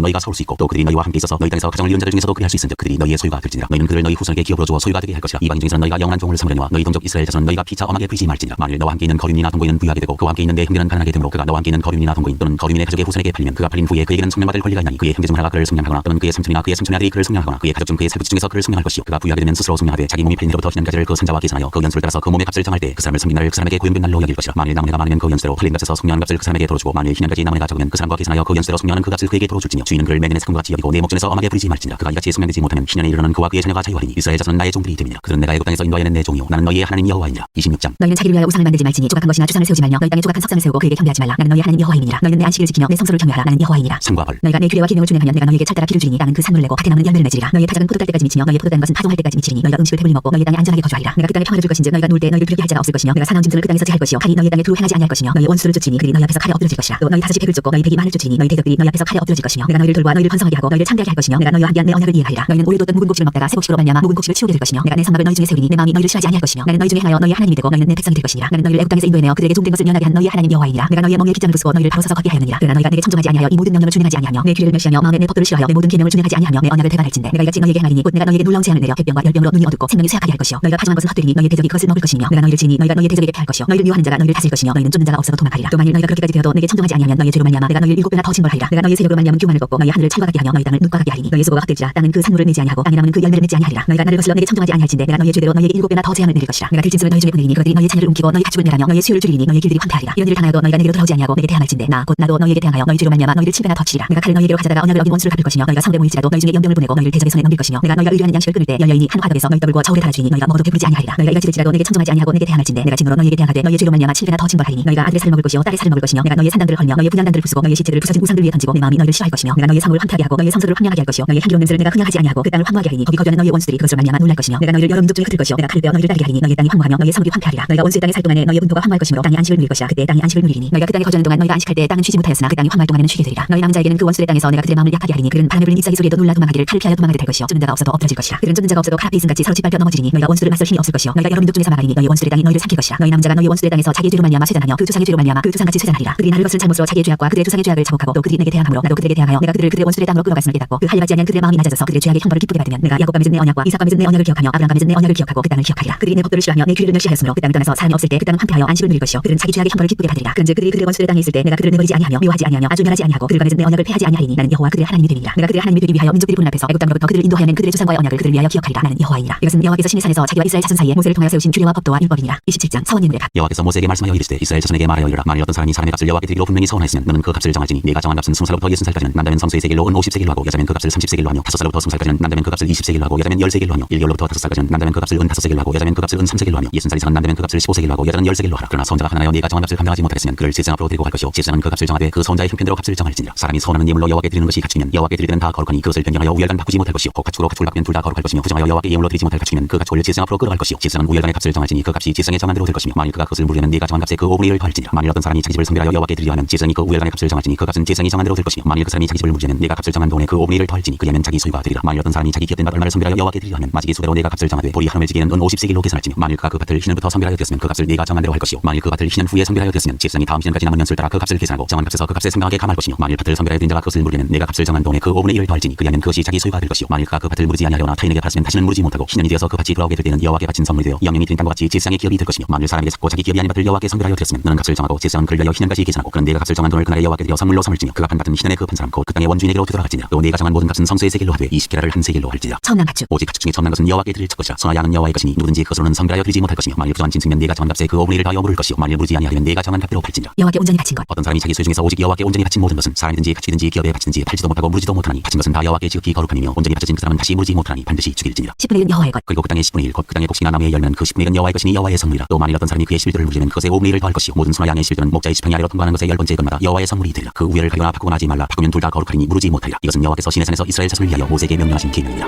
너희가 서올 수 있고 또 그들이 너희와 함께 있어서 너희 땅에서 가정을 이룬 자들 중에서도 그리 할 수 있은즉 그들이 너희의 소유가 될지니라. 너희는 그를 너희 후손에게 기업으로 주어 소유가 되게 할 것이라. 이방인 중에서는 너희가 영원한 종을 삼으려니와 너희 동족 이스라엘 자손은 너희가 피차 엄하게 부리지 말지니라. 만일 너와 함께 있는 거류민이나 동거인은 부유하게 되고 그와 함께 있는 내 형제는 가난하게 되므로 그가 너와 함께 있는 거류민이나 친인이나 동거인 또는 거류민의 가족의 후손에게 팔리면 그가 팔린 후에 그에게는 성명받을 권리가 있나니 그의 형제 중 하나가 그를 성명하거나 또는 그의 삼촌이나 그의 삼촌의 아들이 그를 성명하거나 그의 가족 중 그의 살부지 중에서 그를 성명할 것이요 그가 부유하게 되면 스스로 성명하되 자기 몸이 팔린 일로부터 희년까지를 그 선자와 계산하여 그 연수를 따라서 그 몸의 값을 정할 때 그 사람을 섬긴 날을 그 사람에게 고용된 날로 여길 것이라. 만일 나무네가 많으면 그 연수대로 팔린 값에서 성명한 값을 그 사람에게 돌어주고 만일 희년까지 나무네가 적으면 그 사람과 계산하여 그 연수대로 성명하는 그 값을 그에게 돌어줄지며 주인은 그를 매년의 세금과 같이 여기고 내 목전에서 엄하게 부리지 말지니라. 그가 이같이 성명되지 못하면 희년에 이르러는 그와 그의 자녀가 자유하리니 이스라엘 자손은 나의 종들이 됨이니라. 그들은 내가 애굽 땅에서 인도하여 낸 내 종이요 나는 너희의 하나님 여호와이니라. 26장 너희는 자기를 위하여 우상을 만들지 말지니 조각한 것이나 주상을 세우지 말며 너희 땅에 조각한 석상을 세우고 그에게 경배하지 말라. 나는 너희 하나님 여호와이니라. 너희는 내 안식일을 지키며 내 성소를 경외하라. 나는 여호와이니라. 삼과 벌 너희가 내 규례와 계명을 준행하면 내가 너희에게 철따라 기를 주리니 나는 그 산물을 내고 밭에 남은 열매를 맺으리라. 너희의 타작은 포도 딸 때까지 미치며 너희의 포도 따는 것은 파종할 때까지 미치리니 너희가 음식을 배불리 먹고 너희 땅에 안전하게 거주하리라. 내가 그 땅에 평화를 줄 것인즉 너희가 놀 때 너희를 두렵게 할 자가 없을 것이며 내가 사나운 짐승을 그 땅에서 제할 것이요 칼이 너희 땅에 두루 행하지 아니할 것이며 너희 원수를 쫓으니 그들이 너희 앞에서 칼에 엎드러질 것이라. 또 너희 다섯이 백을 쫓고 너희 백이 만을 쫓으니 너희 대적들이 너희 앞에서 칼에 엎드러질 것이며 내가 너희를 돌보아 너희를 번성하게 하고 너희를 창대하게 할 것이며 내가 너희와 함께한 내 언약을 이행하리라. 너희는 오래 뒀던 묵은 곡식을 먹다가 새 곡식으로 말미암아 묵은 곡식을 치우게 될 것이며 내가 내 선막을 너희 중에 세우리니 내 마음이 너희를 싫어하지 아니할 것이며 나는 너희 중에 하나여 너희의 하나님이 되고 너희는 내 백성이 될 것이니라. 나는 너희를 애굽 땅에서 인도해내어 그들에게 종된 것을 면하게 한 너희의 하나님 여호와이니라. 내가 너희의 멍에 빗장을 부수고 너희를 바로 서서 걷게 하였느니라. 그러나 너희가 내게 청종하지 아니하여 이 모든 명령을 준행하지 아니하며 내 규례를 멸시하며 마음에 내 법도를 싫어하여 내 모든 계명을 준행하지 아니하며 내 언약을 배반할진대 내가 이같이 너희에게 행하리니 곧 내가 너희에게 놀라운 재앙을 내려 폐병과 열병으로 눈이 어둡고 생명이 쇠약하게 할 것이요 너희가 파종한 것은 헛되리니 너희의 대적이 그것을 먹을 것이며 내가 너희를 지니 너희가 너희의 대적에게 패할 것이요 너희를 미워하는 자가 너희를 다스릴 것이며 너희는 쫓는 자가 없어도 도망하리라. 또 만일 너희가 그렇게까지 되어도 내게 청종하지 아니하면 너희의 죄로 말미암아 내가 너희를 7배나 더 징벌하리라. 내가 너희의 세력으로 말미암은 교만을 걷고 너희의 하늘을 철과 같게 하며 너희 땅을 눈과 같게 하리니 너희의 수고가 헛되지라. 땅은 그 산물을 내지 아니하고 땅에 남은 그 열매를 맺지 아니하리라. 너희가 나를 거슬러 내게 청종하지 아니할진대 내가 너희의 죄대로 너희에게 7배나 더 재앙을 내릴 것이라. 내가 들짐승을 너희 중에 보내리니 그들이 너희의 자녀를 움키고 너희 가축을 멸하며 너희의 수요를 줄이니 너희의 길들이 황폐하리라. 이런 일을 당하여도 너희가 내게로 돌아오지 아니하고 내게 대항할진대 나 곧 나도 너희에게 대항하여 너희 죄로 말미암아 너희를 7배나 더 치리라. 내가 칼을 너희에게로 가져다가 언약을 어긴 원수를 갚을 것이며 너희가 성대 모일지라도 너희 중에 연병을 보내고 너희를 대적의 손에 넘길 것이며 내가 너희가 의뢰하는 양식을 끊을 때 여여인이 한 화덕에서 너희 떡을과 저울에 달아주니 너희가 먹어도 배부르지 아니하리라. 너희가 이같이 될지라도 내게 청종하지 아니하고 내게 대항할진대 내가 진으로 너희에게 대항하되 너희의 죄로 말미암아 7배나 더 징벌하리니 너희가 아들의 살을 먹을 것이요 딸의 살을 먹을 것이며 내가 너희의 산당들을 헐며 너희의 분향단들을 부수고 너희의 시체들을 부서진 우상들 위에 던지고 내 마음이 너희를 싫어할 것이며 내가 너희의 성을 황폐하게 하고 너희의 성소를 황량하게 할 것이요 너희의 향기로운 냄새를 내가 흥하지 아니하고 그 땅을 황무하게 하리니 거기 거주하는 너희의 원수들이 그것을 말미암아 놀랄 것이며 내가 너희를 여러 민족 중에 흩을 것이요 내가 칼을 빼어 너희를 따르게 하리니 너희의 땅이 황무하며 너희의 성읍이 황폐하리라. 너희가 원수의 땅에 살 동안에 너희의 분토가 황무할 것이므로 땅이 안식을 누릴 것이라. 그때 땅이 안식을 누리니 너희가 그 땅에 거주하는 동안 너희가 안식할 때 땅은 쉬지 못하였으나 그 땅이 황무할 동안에는 쉬게 되리라. 너희 남은 자에게는 그 원수의 땅에서 내가 그들의 마음을 약하게 하리니 그들은 바람에 불린 잎사귀 소리에도 놀라 도망하기를 칼을 피하여 도망하게 될 것이요 쫓는 자가 없어도 엎드러질 것이라. 그들은 쫓는 자가 없어도 칼 앞에 있음같이 서로 짓밟혀 넘어지리니 너희가 원수를 맞설 힘이 없을 것이요 너희가 여러 민족 중에서 망하리니 너희 원수의 땅이 너희를 삼킬 것이라. 너희 남은 자가 너희 원수의 땅에서 자기의 죄로 말미암아 쇠잔하며 그 조상의 죄로 말미암아 그 조상같이 쇠잔하리라. 그들이 나를 거스른 잘못으로 자기의 죄악과 그들의 조상의 죄악을 자복하고 또 그들이 내게 대항함으로 나도 그들에게 대항하여 내가 그들을 그들의 원수의 땅으로 끌어갔음을 깨닫고 그 할례 받지 아니한 그들의 마음이 낮아져서 그들의 죄악의 형벌을 기쁘게 받으면 내가 야곱과 맺은 내 언약과 이삭과 맺은 내 언약을 기억하며 아브라함과 맺은 내 언약을 기억하고 그 땅을 기억하리라. 그들이 내 법도를 싫어하며 내 규례를 멸시하였으므로 그 땅에서 사람이 없을 때 그 땅은 황폐하여 안식을 누릴 것이요 그들은 자기 죄악의 형벌을 기쁘게 받으리라. 그런즉 그들이 그들의 원수의 땅에 있을 때 내가 그들을 내버리지 아니하며 미워하지 아니하며 아주 멸하지 아니하고 그들과 맺은 내 언약을 폐하지 아니하리니 나는 여호와 그들의 하나님이 되리라. 내가 그들의 하나님이 되기 위하여 민족들이 보는 앞에서 애굽 땅으로부터 그들을 인도하여 낸 그들의 조상과의 언약을 그들을 위하여 기억하리라. 나는 여호와이니라. 이것은 여호와께서 신의 산에서 자기와 이스라엘 자손 사이에 모세를 통하여 세우신 규례와 법도와 율법이니라. 27장 서원님의 값. 여호와께서 모세에게 말씀하여 이르시되 이스라엘 자손에게 말하여 이르라. 만일 어떤 사람이 사람의 값을 여호와께 드리기로 분명히 서원하였으면 너는 그 값을 정할지니 내가 정한 값은 20살부터 60살까지는 남자면 성소의 세겔로 은 50세겔로 하고 여자면 그 값을 30세겔로 하며 5살부터 20살까지는 남자면 그 값을 20세겔로 하고 여자면 10세겔로 하며 1개월로부터 5살까지는 남자면 그 값을 은 5세겔로 하고 여자면 그 값을 은 3세겔로 하며 60살 이상은 남자면 그 값을 15세겔로 하고 여자는 10세겔로 하라. 그러나 선자가 하나여 네가 정한 값을 감당하지 못하겠으면 그를 제사장 앞으로 데리고 갈 것이요 제사장은 그 값을 정하되 그 선자의 형편대로 값을 정할지니라. 사람이 서원하는 예물로 여호와께 드리는 것이 가축이면 여호와께 드릴 때는 다 거룩하니 그것을 변경하여 우열간 바꾸지 못할 것이요 곧 가축으로 가축을 바꾸면 둘 다 거룩할 것이며 부정하여 여호와께 예물로 드리지 못할 가축이면 그 가축을 제사장 앞으로 끌어갈 것이요 제사장은 우열간의 값을 정할지니 그 값이 제사장의 정한 대로 될 것이며 만일 그가 그것을 물으면 네가 정한 값의 그 5분의 1을 더할지니라. 만일 어떤 사람이 자기 집을 성별하여 여호와께 드리려 하면 제사장이 그 우열간의 값을 정할지니 그 값은 제사장이 정한 대로 될 것이며 만일 그 사람이 자기 집을 물으면 네가 값을 정한 돈의 그 5분의 1을 더할지니 그리하면 자기 소유가 되리라. 만일 어떤 사람이 자기 기업된 밭 얼마를 성별하여 여호와께 드리려 하면 마지기 수대로 네가 값을 정하되 보리 한 홈을 지기에는 은 50세겔로 계산할지며 만일 그가 그 밭을 희년부터 성별하여 되었으면 그 값을 네가 정한 대로 할 것이요 만일 그 밭을 희년 후에 성별하여 되었으면 제사장이 다음 희년까지 남은 연수를 따라 그 값을 계산하고 정한 값에서 그 값에 상당하게 감할 것이며 만일 밭을 성별하여 된 자가 그것을 물으면 네가 값을 정한 돈의 그 5분의 1을 더할지니 그리하면 그것이 자기 소유가 될 것이요 만일 그가 그 밭을 무르지 아니하려나 타인에게 팔았으면 다시는 무르지 못하고 희년이 되어서 그 밭이 돌아오게 될 때는 여호와께 바친 선물이 되어 양념이 드린 땅과 같이 제사장의 기업이 될 것이며 만일 사람에게 샀고 자기 기업이 아닌 밭을 여호와께 성별하여 드렸으면 너는 값을 정하고 제사장은 그를 위하여 희년까지 계산하고 그런 네가 값을 정한 돈을 그날에 여호와께 드려 선물로 삼을지며 그가 판 밭은 희년의 그 판 사람 곧 그 땅의 원주인에게로 되돌아갈지니라. 또 네가 정한 모든 값은 성소의 세겔로 하되 20게라를 한 세겔로 할지니라. 처음난 가축. 오직 가축 중에 처음난 것은 여호와께 드릴 첫 것이라. 소나 양은 여호와의 것이니 누구든지 그것으로는 성별하여 드리지 못할 것이며 만일 부정한 짐승면 네가 정한 값의 그 5분의 1을 더하여 물을 것이요 만일 무르지 아니하면 네가 정한 값대로 팔지니라. 여호와께 온전히 바친 것. 어떤 사람이 자기 소유 중에서 오직 여호와께 온전히 바친 모든 것은 사람이든지 가축이든지 기업에 바치든지 팔지도 못하고 무르지도 못하니 바친 것은 다 여호와께 지극히 거룩하니며 온전히 바쳐진 그 사람은 다시 무르지 못하니 반드시 죽일지니라. 10분의 1은 여호와의 것. 그리고 그 땅의 10분의 1 곧 그 땅의 곡식이나 나무의 열매는 그 10분의 1은 여호와의 것이니 여호와의 선물이라. 또 만일 어떤 사람이 그의 11조를 무르면 그것의 5분의 1을 더할 것이요 모든 소나 양의 11조는 목자의 지팡이 아래로 통과하는 것의 10번째 것마다 여호와의 선물이 되리라. 그 우열을 가거나 바꾸거나 하지 말라. 바꾸면 둘 다 거룩하리니 무르지 못하리라. 이것은 여호와께서 시내 산에서 이스라엘 자손을 위하여 모세에게 명령하신 계명이라.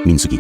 민수기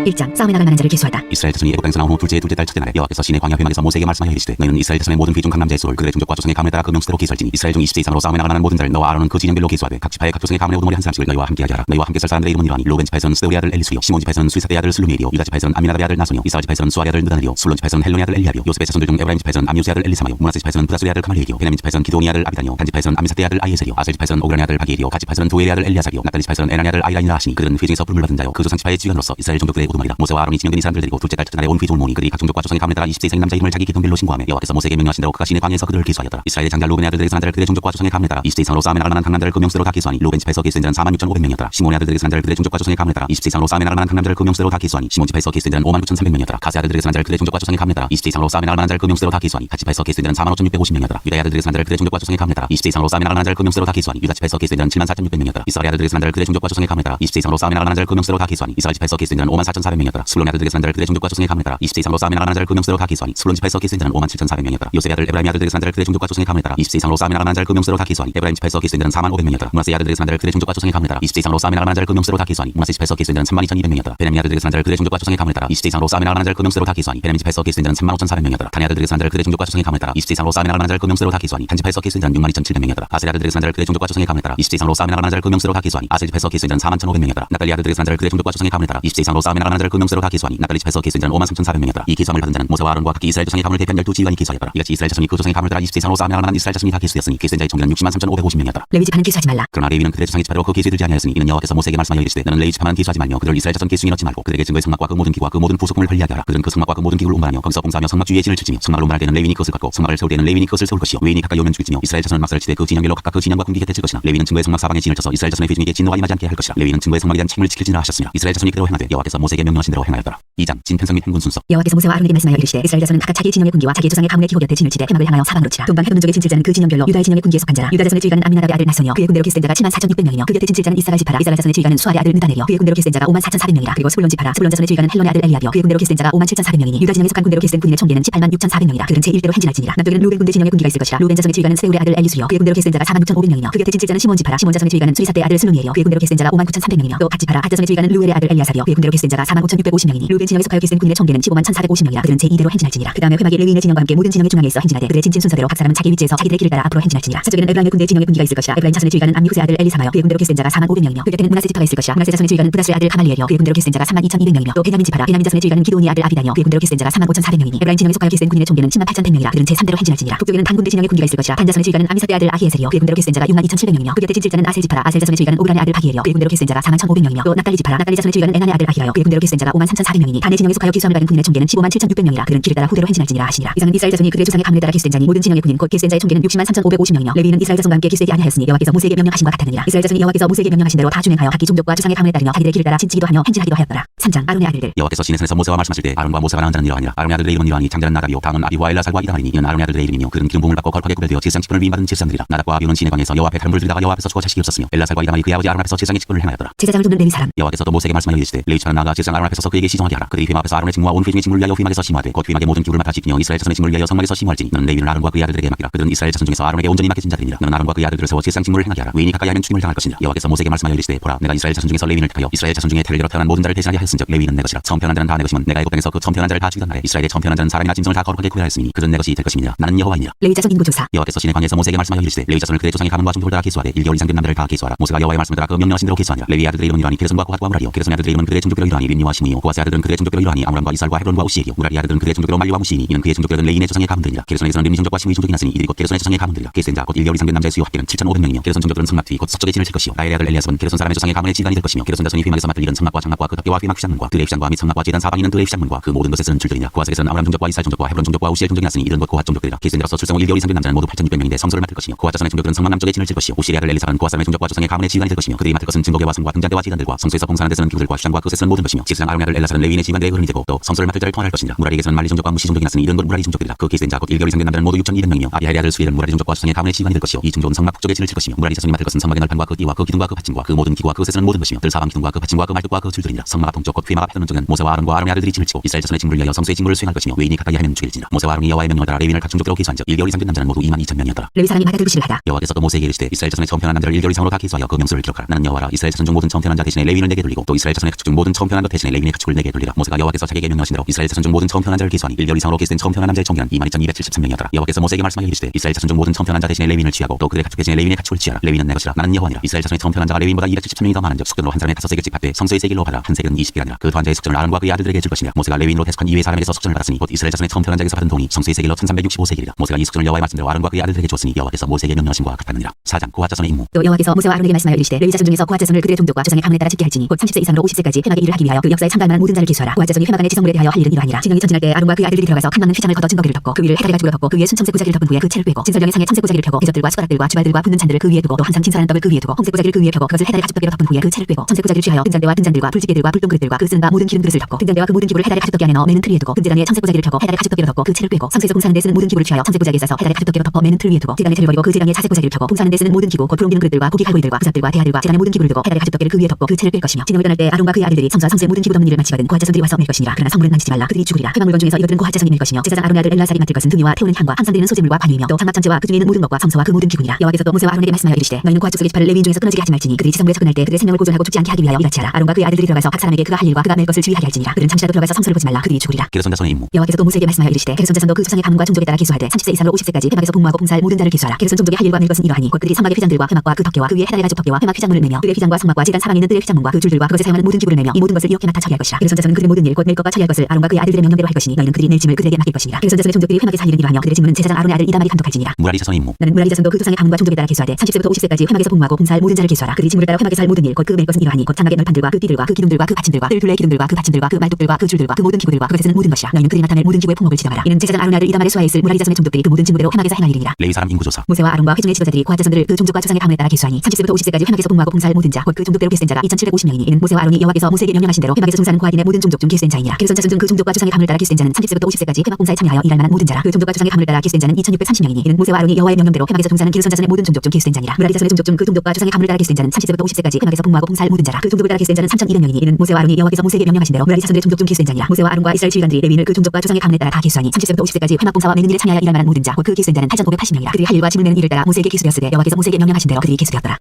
1장 싸움에 나갈 만한 자를 계수하다. 이스라엘 자손이 애굽 땅에서 나온 후 둘째 달 첫째 날에 여호와께서 시내 광야 회막에서 모세에게 말씀하여 이르시되 너희는 이스라엘 자손의 모든 귀중 각 남자의 수를 그들의 종족과 조상의 가문에 따라 그 명수대로 계수할지니 이스라엘 중 20세 이상으로 싸움에 나가는 모든 자를 너와 아론은 그 진영별로 계수하되 각 지파의 각 조상의 가문의 우두머리 한 사람씩을 너희와 함께하게 하라. 너희와 함께 설 사람들의 이름은 이러하니 루벤 지파에서는 스데울의 아들 엘리수요 시몬 지파에서는 수이사의 아들 슬루미엘이요 유다 지파에서는 아미나답의 아들 나손이요 이사갈 지파에서는 수아의 아들 느다넬이요 술론 지파에서는 헬론의 아들 엘리압이요 요셉의 자손들 중 에브라임 지파에서는 암요스의 아들 엘리사마요 므낫세 지파에서는 부다스의 아들 가말리엘이요 베냐민 지파에서는 기도니의 아들 아비다니요 단 지파에서는 아미사대의 아들 아이에셀이요 아셀 지파에서는 오그란의 아들 바기엘이요 갓 지파에서는 도엘의 아들 엘리아삭이요 납달리 지파에서는 에나의 아들 아이라니라 하시니 그들은 회중에서 부름을 받은 자요 그 조상 지파의 지휘관으로서 이스라엘 종족들의 모두 말이다. 모세와 아론이 지명된 이 사람들 데리고 둘째 달 첫날에 온 그의 종모니 그들이 각 종족과 조상의 가문에 따라 20세 이상인 남자 이름을 자기 기통별로 신고하며 여호와께서 모세에게 명령하신 대로 그가 시내 광야에서 그들을 계수하였더라. 이스라엘의 장자 루벤의 아들들에게서 난 자를 그들의 종족과 조상의 가문에 따라 20세 이상으로 싸움에 나갈 만한 강남자를 그 명수대로 다 계수하니 루벤 집에서 계수된 자는 46,500명이었더라. 시몬의 아들들에게서 난 자를 그들의 종족과 조상의 가문에 따라 20세 이상으로 싸움에 나갈 만한 강남자를 그 명수대로 다 계수하니 시몬 집에서 계수된 자는 59,300명이었더라. 가세 아들들에게서 난 자를 그들의 종족과 조상의 가문에 따라 20세 이상으로 싸움에 나갈 만한 자를 그 명수대로 다 계수하니 갓 집에서 계수된 자는 45,650명이었더라. 유다의 아들들에게서 난 자를 그들의 종족과 조상의 가문에 따라 20세 이상으로 싸움에 나갈 만한 자를 그 명수대로 다 계수하니 유다 집에서 계수된 자는 74,600명이었더라. 이스라엘 아들들에게서 난 자를 그들의 종족과 조상의 가문에 따라 20세 이상으로 싸움에 나갈 만한 자를 그 명수대로 다 계수하니 이스라엘 집에서 계수된 자는 54,400명이었더라. 스불론 아들들에게서 난 자를 그들의 종족과 조상의 가문에 따라 20세 이상으로 싸움에 나갈 만한 자를 그 명수대로 다 계수하니 스불론 집에서 계수된 자는 57,400명이었더라. 요셉의 아들 에브라임 아들들에게서 난 자를 그들의 종족과 조상의 가문에 따라 20세 이상으로 싸움에 나갈 만한 자를 그 명수대로 다 계수하니 에브라임 집에서 계수된 자는 45,500명이었더라. 므낫세의 아들들에게서 난 자를 그들의 종족과 조상의 가문에 따라 20세 이상으로 싸움에 나갈 만한 자를 그 명수대로 다 계수하니 므낫세 집에서 계수된 자는 32,200명이었더라. 베냐민 아들들에게서 난 자를 그들의 종족과 조상의 가문에 따라 20세 이상으로 싸움에 나갈 만한 자를 그 명수대로 다 계수하니 베냐민 집에서 계수된 자는 35,400명이었더라. 다니 아들들에게서 난 자를 그들의 종족과 조상의 가문에 따라 20세 이상으로 싸움에 나갈 만한 자를 그 명수대로 다 계수하니 단 집에서 계수된 자는 62,700명이었더라. 아셀 아들들에게서 난 자를 그들의 종족과 조상의 가문에 따라 20세 이상으로 싸움에 나갈 만한 자를 그 명수대로 다 계수하니 아셀 집에서 계수된 자는 41,500명이었더라. 나달리 아들들에게서 난 자를 그들의 종족과 조상의 가문에 따라 20세 이상으로 싸움에 나갈 만한 자를 그 명수대로 다 계수하니 나달리 집에서 계수된 자는 53,400명이었더라. 이 계수함을 받은 자는 모세와 아론과 각기 이스라엘 조상의 가문을 대표한 12지휘관이 계수하였더라. 이같이 이스라엘 자손이 그 조상의 가문을 따라 20세 이상으로 싸움에 나갈 만한 이스라엘 자손이 다 계수되었으니 계수된 자의 총기는 603,550명이었더라. 레위 지파는 계수하지 말라. 그러나 레위는 그들의 조상의 지파대로 그 계수에 들지 아니하였으니 이는 여호와께서 모세에게 말씀하여 이르시되 너는 레위 지파만 계수하지 말며 그들을 이스라엘 자손 계수에 넣지 말고 그들에게 증거의 성막과 그 모든 기구와 그 모든 부속품을 관리하게 하라. 그들은 그 성막과 그 모든 기구를 운반하며 거기서 봉사하며 성막 주위에 진을 칠지며 성막을 운반할 때는 레위인이 그것을 걷고 성막을 세울 때는 레위인이 그것을 세울 것이요 외인이 가까이 오면 죽일지며 이스라엘 자손은 막사를 치되 그 진영길로 각각 그 진영과 궁기 곁에 칠 것이나 레위는 증거의 성막 사방에 진을 쳐서 이스라엘 자손의 회중에게 진노가 임하지 않게 할 것이라. 레위는 증거의 성막에 대한 책임을 지킬지니라 하셨으니라. 이스라엘 자손이 그대로 행하되 여호와께서 모세에게 명령하신 대로 행하였더라. 2장 진편성 및 행군 순서. 여호와께서 모세와 아론에게 말씀하여 이르시되 이스라엘 자손은 각각 자기의 진영의 궁기와 자기의 조상의 가문의 기호 곁에 진을 치되 회막을 향하여 사방으로 치라. 동방 해동족의 진칠자는 그 진영별로 유다의 진영의 궁기에 속한 자라. 유다 자손의 지휘관은 아미나답의 아들 나손이요 그의 군대로 계수된 자가 74,600명이며 그 곁에 진칠자는 이사갈 지파라. 이사갈 자손의 지휘관은 수알의 아들 느다넬이요 그의 군대로 계수된 자가 54,400명이라. 그리고 스불론 지파라. 스불론 자손의 지휘관은 헬론의 아들 엘리압이요 그의 군대로 계수된 자가 57,400명이니 유다 진영에 속한 군대로 계수된 군인의 총계는 186,400명이라. 그들은 제1대로 행진할지니라. 남쪽에는 루벤 군대 진영의 군기가 있을 것이라. 루벤 자손의 지휘관은 세울의 아들 엘리수요 그의 군대로 계수된 자가 46,500명이며 그 곁에 진칠자는 시몬 지파라. 시몬 자손의 지휘관은 수리사대의 아들 슬루미엘이요 그의 군대로 계수된 자가 59,300명이며 또 갓 지파라. 갓 자손의 지휘관은 루엘의 아들 엘리아삽이요 그의 군대로 계수된 자가 45,650명이니 루벤 진영에 속하여 계수된 군인의 총계는 151,450명이라. 그들은 제2대로 행진할지니라. 그 다음에 회막이 레위인의 진영과 함께 모든 진영의 중앙에 있어 행진하되 그들의 진진 순서대로 각 사람은 자기 위치에서 자기들의 길을 따라 앞으로 행진할지니라. 서쪽에는 에브라임의 군대 진영의 군기가 있을 것이라. 에브라임 자손의 지휘관은 암미후스의 아들 엘리사마요 그의 군대로 계수된 자가 45,500명이며 그 곁에는 므낫세 지파가 있을 것이라. 므낫세 자손의 지휘관은 브다스의 아들 가말리엘이요 그의 군대로 계수된 자가 32,200명이며 또 베냐민 지파라. 베냐민 자손의 지휘관은 기도온의 아들 아비다니요 그의 군대로 계수된 자가 35,400명이니 에브라임 진영에 속하여 계수된 군인의 총계는 108,100명이라. 그들은 제3대로 행진할지니라. 북쪽에는 단 군대 진영의 군기가 있을 것이라. 단 자손의 지휘관은 아미사대의 아들 아히에셀이요 그의 군대로 계수된 자가 62,700명이며 그 곁에 진칠자는 아셀 지파라. 아셀 자손의 지휘관은 오브란의 아들 바기엘이요 그의 군대로 계수된 자가 41,500명이며 또 납달리 지파라. 납달리 자손의 지휘관은 에난의 아들 아히라요 그의 군대로 계수된 자가 53,400명이니 단의 진영에 속하여 계수함을 받은 군인의 총계는 153,600명이라. 그들은 길을 따라 후대로 행진할지니라 하시니라. 이상은 이스라엘 자손이 그들의 조상의 가문에 따라 계수된 자니 모든 진영의 군인 곧 계수된 자의 총계는 603,550명이며 레위는 이스라엘 자손과 함께 계수되지 아니하였으니 여호와께서 모세에게 명령하신 것 같았느니라. 이스라엘 자손이 여호와께서 모세에게 명령하신 대로 다 준행하여 각기 종족과 조상의 가문에 따르며 자기들의 길을 따라 진치기도 하며 행진하기도 하였더라. 3장 아론의 아들들. 여호와께서 시내산에서 모세와 말씀하실 때 아론과 모세가 낳은 자는 이러하니라. 아론의 아들들의 이름은 이러하니 장자는 나답이요 다음은 아비와 엘라살과 이다말이니 이는 아론의 아들들의 이름이며 그들은 기름 부음을 받고 거룩하게 구별되어 제사장 직분을 위임받은 제사장들이라. 나답과 아비오는 시내광에서 여호와 앞에 다름을 들다가 여호와 앞에서 죽어 자식이 없었으며 엘라살과 이다말이 그의 아버지 아론 앞에서 제사장의 직분을 행하였더라. 제사장을 돕는 레위 사람. 여호와께서 또 모세에게 말씀하여 이르시되 레위처럼 나아가 제사장 아론 앞에서 서서 그에게 시종하게 하라. 그들이 회막 앞에서 아론의 직무와 온 회중의 직무를 위하여 회막에서 심화되 곧 회막의 모든 기구를 맡아 지키며 이스라엘 자손의 직무를 위하여 성막에서 심화할지니 너는 레위를 아론과 그의 아들들에게 맡기라. 그들은 이스라엘 자손 중에서 아론에게 온전히 맡겨진 자들이니라. 너는 아론과 그의 아들들을 세워 제사장 직무를 행하게 하라. 외인이 가까이 하면 죽임을 당할 것이니라. 여호와께서 모세에게 말씀하여 이르시되 보라 내가 이스라엘 자손 중에서 레위인을 택하여 이스라엘 자손 중에 태를 태어난 모든 자를 대신하게 하였은즉 레위는 내 것이라. 처음 태어난 자는 다 내 것이면 내가 애굽 땅에서 그 처음 태어난 자를 다 죽이던 날에 이스라엘의 처음 태어난 자는 사람이나 짐승을 다 거룩하게 구별하였으니 그들은 내 것이 될 것임이니라. 나는 여호와이니라. 레위 자손 인구 조사. 여호와께서 시내 광야에서 모세에게 말씀하여 이르시되 레위 자손을 그의 조상의 가문과 종족을 따라 계수하되 1개월 이상 된 남자를 다 계수하라. 모세가 여호와의 말씀을 따라 그 명령하신 대로 계수하니라. 레위 아들들의 이름은 이러하니 게르손과 고핫과 무라리요 게르손의 아들들의 이름은 그들의 종족대로 이러하니 린니와 시므이요 고핫의 아들들은 그들의 종족대로 이러하니 아므람과 이살과 헤브론과 우시엘이요 무라리 아들들은 그들의 종족대로 말리와 무시이니 이는 그의 종족대로는 레위인의 조상의 가문들이라. 게르손에서는 린니 종족과 시므이 종족이 났으니 이들이 곧 게르손의 조상의 가문들이라. 계수된 자곧 1개월 이상 된 남자의 수요 합계는 7,500명이며 게르손 종족들은 성막 뒤 곧 서쪽에 진을 칠 것이요 라엘의 아들 엘리아삽은 게르손 사람의 조상의 가문의 지휘관이 될 것이며 게르손 자손이 회막에서 맡을 일은 성막과 장막과 그 덮개와 회막 휘장문과 들의 휘장과 및 성막과 제단 사방이는 들의 휘장문과 그 모든 것에 쓰는 줄들이니라. 고핫에서는 아므람 종족과 이살 종족과 헤브론 종족과 우시엘 종족이 났으니 이들은 곧 고핫 종족들이라. 계수된 자로서 출생 후 1개월 이상 된 남자는 모두 8,600명인데 성소를 맡을 것이며 고핫 자손의 종족들은 성막 남쪽에 진을 칠 것이요 우시엘의 아들 엘리사는 고핫 사람의 종족과 조상의 가문의 지휘관이 될 것이며 그들이 맡을 것은 증거궤와 성과 등잔대와 지단들과 성소에서 봉사하는 데 쓰는 기구들과 휘장과 그것에 쓰는 모든 것이며 제사장 아론의 아들 엘라사는 레위인의 지휘관대의 흐름이 되고 또 성소를 맡을 자를 통할할 것이니라. 무라리에게서는 말리 종족과 무시 종족이 났으니 이런 것 무라리 종족들이라. 그 계수된 자곧 1개월 이상 된 남자는 모두 6,200명이며 아비하의 아들 수엘은 무라리 종족과 조상의 가문의 지휘관이 될 것이요 이 종족은 성막 북쪽에 진을 칠 것이며 무라리 자손이 맡을 것은 성막의 날판과 그 띠와 그 기둥과 그 받침과 그 모든 기구와 그것에 쓰는 모든 것이며 들 사방 기둥과 그 받침과 그 말뚝과 그 줄들이니라. 성막 동쪽 곧 회막 앞에 서는 쪽은 모세와 아론과 아론의 아들들이 진을 치고 이스라엘 자손의 직무를 위하여 성소의 직무를 수행할 것이며 외인이 가까이 하면 죽일지니라. 모세와 아론이 여호와의 명령을 따라 레위인을 각 종족대로 계수한즉 1개월 이상 된 남자는 모두 22,000명이었더라. 레위 사람이 마다 들으시를 하다. 여호와께서 또 모세에게 이르시되 이스라엘 자손의 처음 태어난 남자를 1개월 이상으로 다 계수하여 그 명수를 기록하라. 나는 여호와라. 이스라엘 자손 중 모든 처음 태어난 자 대신에 레위인을 내게 돌리고 또 이스라엘 자손의 가축 중 모든 처음 태어난 것 대신에 레위인의 가축을 내게 돌리라. 모세가 여호와께서 자기에게 명령하신 대로 이스라엘 자손 중 모든 처음 태어난 자를 계수하니 1개월 이상으로 계수된 처음 태어난 남자의 총기는 22,273명이었더라. 여호와께서 모세에게 말씀하여 이르시되 이스라엘 자손 중 모든 처음 태어난 자 대신에 레위인을 취하고 또 그의 가축 대신에 레위인의 가축을 취하라. 레위인은 내 것이라. 나는 여호와니라. 이스라엘 자손의 처음 태어난 자가 레위인보다 273명이 더 많은즉 숙전으로 한 사람의 5세겔씩 받되 성소의 세겔로 받아. 한 세겔은 20개라니라. 그 더한 자의 숙전을 아론과 그의 아들들에게 줄 것이니라. 모세가 레위인으로 대속한 이외의 사람에게서 숙전을 받았으니 곧 이스라엘 자손의 처음 태어난 자에게서 받은 동이 성소의 세겔로 1,365세겔이라. 모세가 이 숙전을 여호와의 말씀대로 아론과 그의 아들들에게 주었으니 여호와께서 모세에게 명령하신 것과 같았느니라. 4장 고핫 자손의 임무. 또 여호와께서 모세와 아론에게 말씀하여 이르시되 레위 자손 중에서 고핫 자손을 그들의 종족과 조상의 가문에 따라 집게 할지니 곧 30세 이상으로 50세까지 회막의 일을 하기 위하여 그 역사에 참가할 만한 모든 자를 기수하라. 고아자손이 회막안의 지성물에 대하여 할 일은 이러하니라. 진영이 전진할 때 아론과 그의 아들들이 들어가서 칸막는 휘장을 걷어 증거기를 덮고 그 위를 해다리가 죽으로 덮고 그 위에 순청색 보자기를 덮은 후에 그 채를 꿰고 진설령의 상에 청색 보자기를 펴고 대접들과 숟가락들과 주발들과 붓는 잔들을 그 위에 두고 또 항상 진설하는 떡을 그 위에 두고 홍색 보자기를 그 위에 펴고 그것을 해다리 가죽덮개로 덮은 후에 그 채를 꿰고 청색 보자기를 취하여 등잔대와 등잔들과 불지게들과 불똥그릇들과 그 쓰는 모든 기름 그릇을 덮고 등잔대와 그 모든 기구를 해다리 가죽덮개 안에 넣어 매는 틀 위에 두고 등재단 위에 청색 보자기를 펴고 해다리 가죽덮개로 덮고 그 채를 꿰고 성소에서 봉사하는 데 쓰는 모든 기구를 취하여 청색 보자기에 싸서 해다리 가죽덮개로 덮어 매는 틀 위에 두고 제단의 채를 버리고 그 제단에 자색 보자기를 펴고 봉사하는 데 쓰는 모든 기구 곧 불 옮기는 그릇들과 고기 갈고리들과 그 잡들과 대야들과 제단의 모든 기구를 두고 해다리 가죽덮개를 그 위에 덮고 그 채를 꿰 것이며 진영을 떠날 때 아론과 그의 아들들이 성소와 성소의 모든 기구 덮는 일을 마치거든 고아자손들이 와서 맬 것이니라. 그러나 성물은 만지지 말라. 그들이 죽으리라. 회막 물건 중에서 이것들은 고아자손이 맬 것이며 제사장 아론의 아들 엘라살이 맡을 것은 등이와 태우는 향과 항상 드리는 소재물과 관유이며 또 장막 전체와 그 중에 있는 모든 것과 성소와 그 모든 기구니라. 여호와께서 또 모세와 아론에게 말씀하여 이르시되 너희는 고아 축속의 지파를 레위인 중에서 끊어지게 하지 말지니 그들이 지성물에 접근할 때 그들의 생명을 보존하고 죽지 않게 하기 위하여 이같이 하라. 아론과 그의 아들들이 들어가서 각 사람에게 그가 할 일과 그가 맬 것을 주의하게 할지니라. 그들은 잠시라도 들어가서 성소를 보지 말라. 그들이 죽으리라. 게르손자손의 임무. 여호와께서 또 모세에게 말씀하여 이르시되 게르손 자손도 그 조상의 가문과 종족에 따라 기수하되 30세 이상으로 50세까지 회막에서 복무하고 봉사할 모든 자를 기수하라. 게르손 종족의 할 일과 맬 것은 이러하니 곧 그들이 성막의 휘장들과 회막과 그 덮개와 그 위에 해다리 가죽 덮개와 회막 휘장문을 매며 뜰의 휘장과 성막과 제단 사방에 있는 뜰의 휘장문과 그 줄들과 그것에 사용하는 모든 기구를 매며 이 모든 것을 이렇게 맡아 처리할 것이라. 게르손 자손은 그들의 모든 일 곧 낼 것과 처리할 것을 아론과 그의 아들들의 명령대로 할 것이니 너희는 그들이 낼 짐을 그들에게 맡길 것이니라. 게르손 자손의 종족들이 회막에서 할 일은 이러하며 그들의 직무는 제사장 아론의 아들 이다말이 감독할지니라. 무라리 자손의 임무. 너는 무라리 자손도 그 조상의 가문과 종족에 따라 기수하되 30세부터 50세까지 회막에서 복무하고 봉사할 모든 자를 기수하라. 그들이 직무를 따라 회막에서 할 모든 일 곧 그 맬 것은 이러하니 곧 장막의 널판들과 그 띠들과 그 기둥들과 그 받침들과 뜰 둘레의 기둥들과 그 받침들과 그 말뚝들과 그 줄들과 그 모든 기구들과 그것에 쓰는 모든 것이라. 너희는 그들이 나타낼 모든 기구의 품목을 지정하라. 이는 제사장 아론의 아들 이다말의 수하에 있을 무라리 자손의 종족들이 그 모든 직무대로 회막에서 행할 일이니라. 레위 사람 인구조사. 모세와 아론과 회중의 지도자들이 고아자손들을 그 종족과 조상의 가문에 따라 기수하니 30세부터 50세까지 회막에서 복무하고 봉사할 모든 자 곧 그 종족대로 기수된 자가 2750명이니 이는 모세와 아론이 여호와께서 모세에게 명령하신 대로 회막에서 종사하는 고아인의 모든 종족 중 기수된 자이니라. 게르손 자손 중 그 종족과 조상의 가문을 따라 기수된 자는 30세부터 50세까지 회막 봉사에 참여하여 일할 만한 모든 자라. 그 종족과 조상의 가문을 따라 기수된 자는 2630명이니 이는 모세와 아론이 여호와의 명령대로 회막에서 종사하는 게르손 자손의 모든 종족 중 기수된 자니라. 무라리 자손의 종족 중 그 종족과 조상의 가문을 따라 기수된 자는 30세부터 50세까지 회막에서 복무하고 봉사할 모든 자라. 그 종족을 따라 기수된 자는 3200명이니 이는 모세와 아론이 여호와께서 모세에게 명령하신 대로 무라리 자손의 종족 중 기수된 자니라. 모세와 아론과 이스라엘 지휘관들이 레위인을 그 종족과 조상의 가문에 따라 다 기수하니 30세부터 50세까지 회막 봉사와 매는 일에 참여하여 일할 만한 모든 자 곧 그 기수된 자는 8580명이라. 그들이 할 일과 짐을 매는 일을 따라 모세에게 기수되었으되 여호와께서 모세에게 명령하신 대로 그들이 기수되었더라.